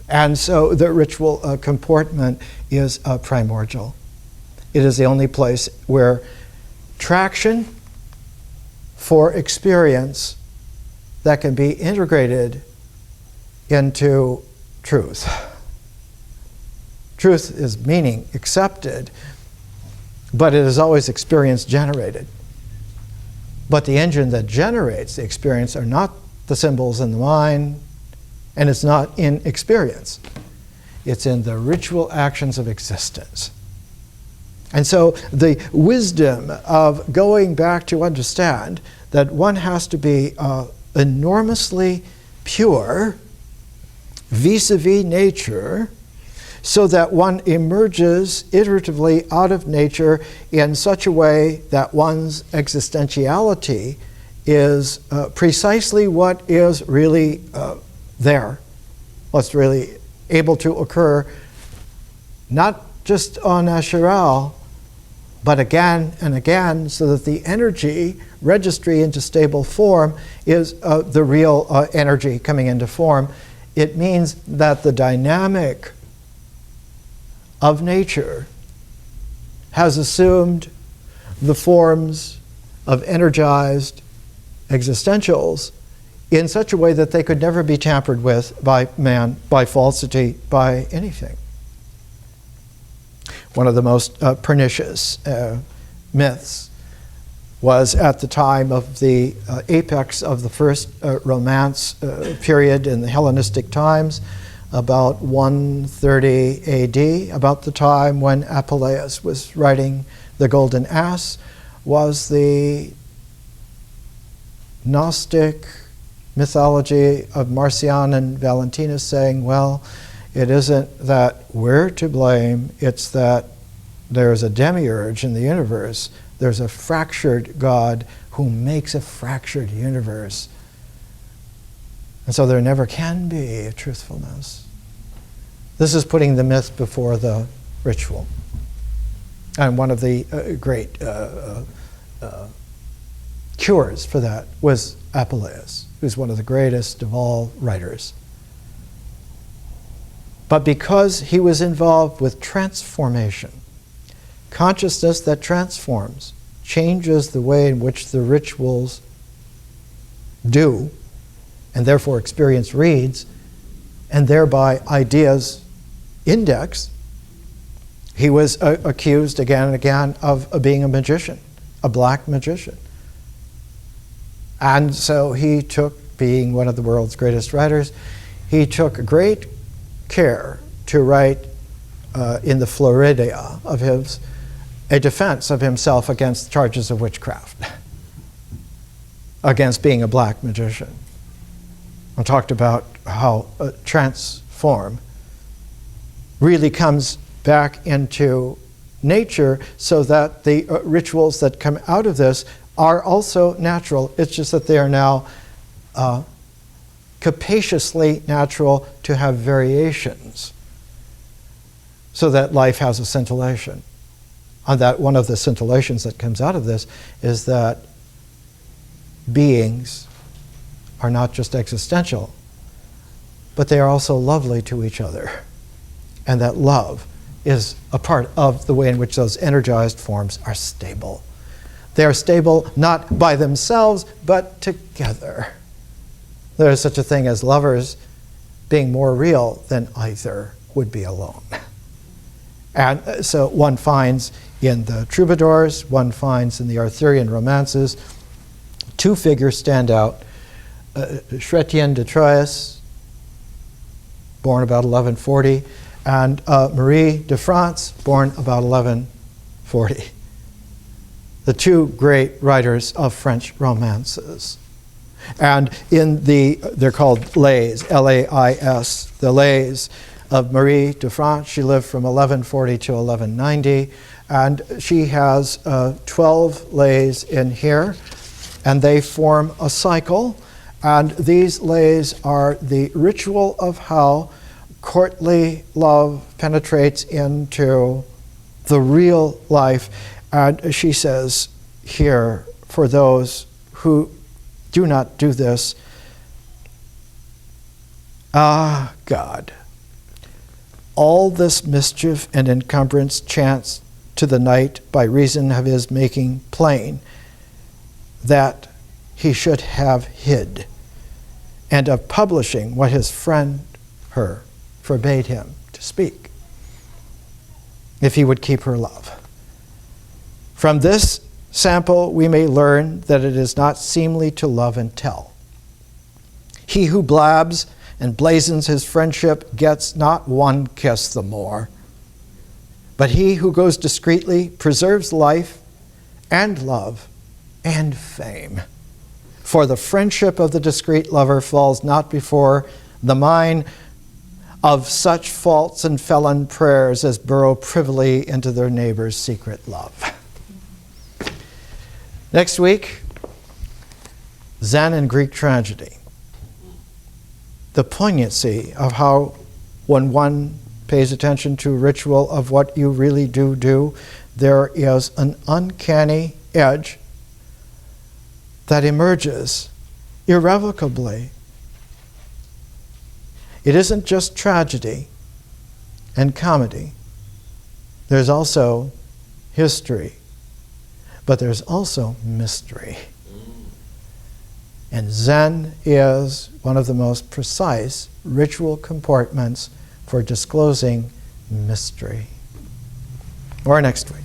And so the ritual comportment is primordial. It is the only place where traction for experience that can be integrated into truth. Truth is meaning accepted, but it is always experience generated. But the engine that generates the experience are not the symbols in the mind, and it's not in experience. It's in the ritual actions of existence. And so the wisdom of going back to understand that one has to be enormously pure vis-a-vis nature, so that one emerges iteratively out of nature in such a way that one's existentiality is precisely what is really there, what's really able to occur, not just en naturel, but again and again, so that the energy registry into stable form is the real energy coming into form. It means that the dynamic of nature has assumed the forms of energized existentials in such a way that they could never be tampered with by man, by falsity, by anything. One of the most pernicious myths was at the time of the apex of the first Romance period in the Hellenistic times, about 130 AD, about the time when Apuleius was writing The Golden Ass, was the Gnostic mythology of Marcion and Valentinus saying, well, it isn't that we're to blame, it's that there's a demiurge in the universe. There's a fractured God who makes a fractured universe. And so there never can be a truthfulness. This is putting the myth before the ritual. And one of the great cures for that was Apuleius, who's one of the greatest of all writers. But because he was involved with transformation, consciousness that transforms, changes the way in which the rituals do, and therefore experience reads, and thereby ideas index, he was accused again and again of being a magician, a black magician. And so he took, being one of the world's greatest writers, he took great care to write in the Floridia of his a defense of himself against charges of witchcraft, against being a black magician. I talked about how transform really comes back into nature, so that the rituals that come out of this are also natural. It's just that they are now capaciously natural to have variations, so that life has a scintillation. And that one of the scintillations that comes out of this is that beings are not just existential, but they are also lovely to each other. And that love is a part of the way in which those energized forms are stable. They are stable not by themselves, but together. There is such a thing as lovers being more real than either would be alone. And so one finds in the troubadours, one finds in the Arthurian romances, two figures stand out. Chrétien de Troyes, born about 1140, and Marie de France, born about 1140. The two great writers of French romances. And in they're called Lays, L-A-I-S, the Lays of Marie de France. She lived from 1140 to 1190, and she has 12 lays in here, and they form a cycle. And these lays are the ritual of how courtly love penetrates into the real life. And she says here, for those who do not do this, Ah, God, all this mischief and encumbrance chanced to the night by reason of his making plain that he should have hid, and of publishing what his friend her forbade him to speak, if he would keep her love. From this sample we may learn that it is not seemly to love and tell. He who blabs and blazons his friendship gets not one kiss the more, but he who goes discreetly preserves life and love and fame. For the friendship of the discreet lover falls not before the mine of such false and felon prayers as burrow privily into their neighbor's secret love. Next week, Zen and Greek tragedy. The poignancy of how, when one pays attention to ritual of what you really do, there is an uncanny edge that emerges irrevocably. It isn't just tragedy and comedy. There's also history, but there's also mystery. And Zen is one of the most precise ritual comportments for disclosing mystery. Or next week.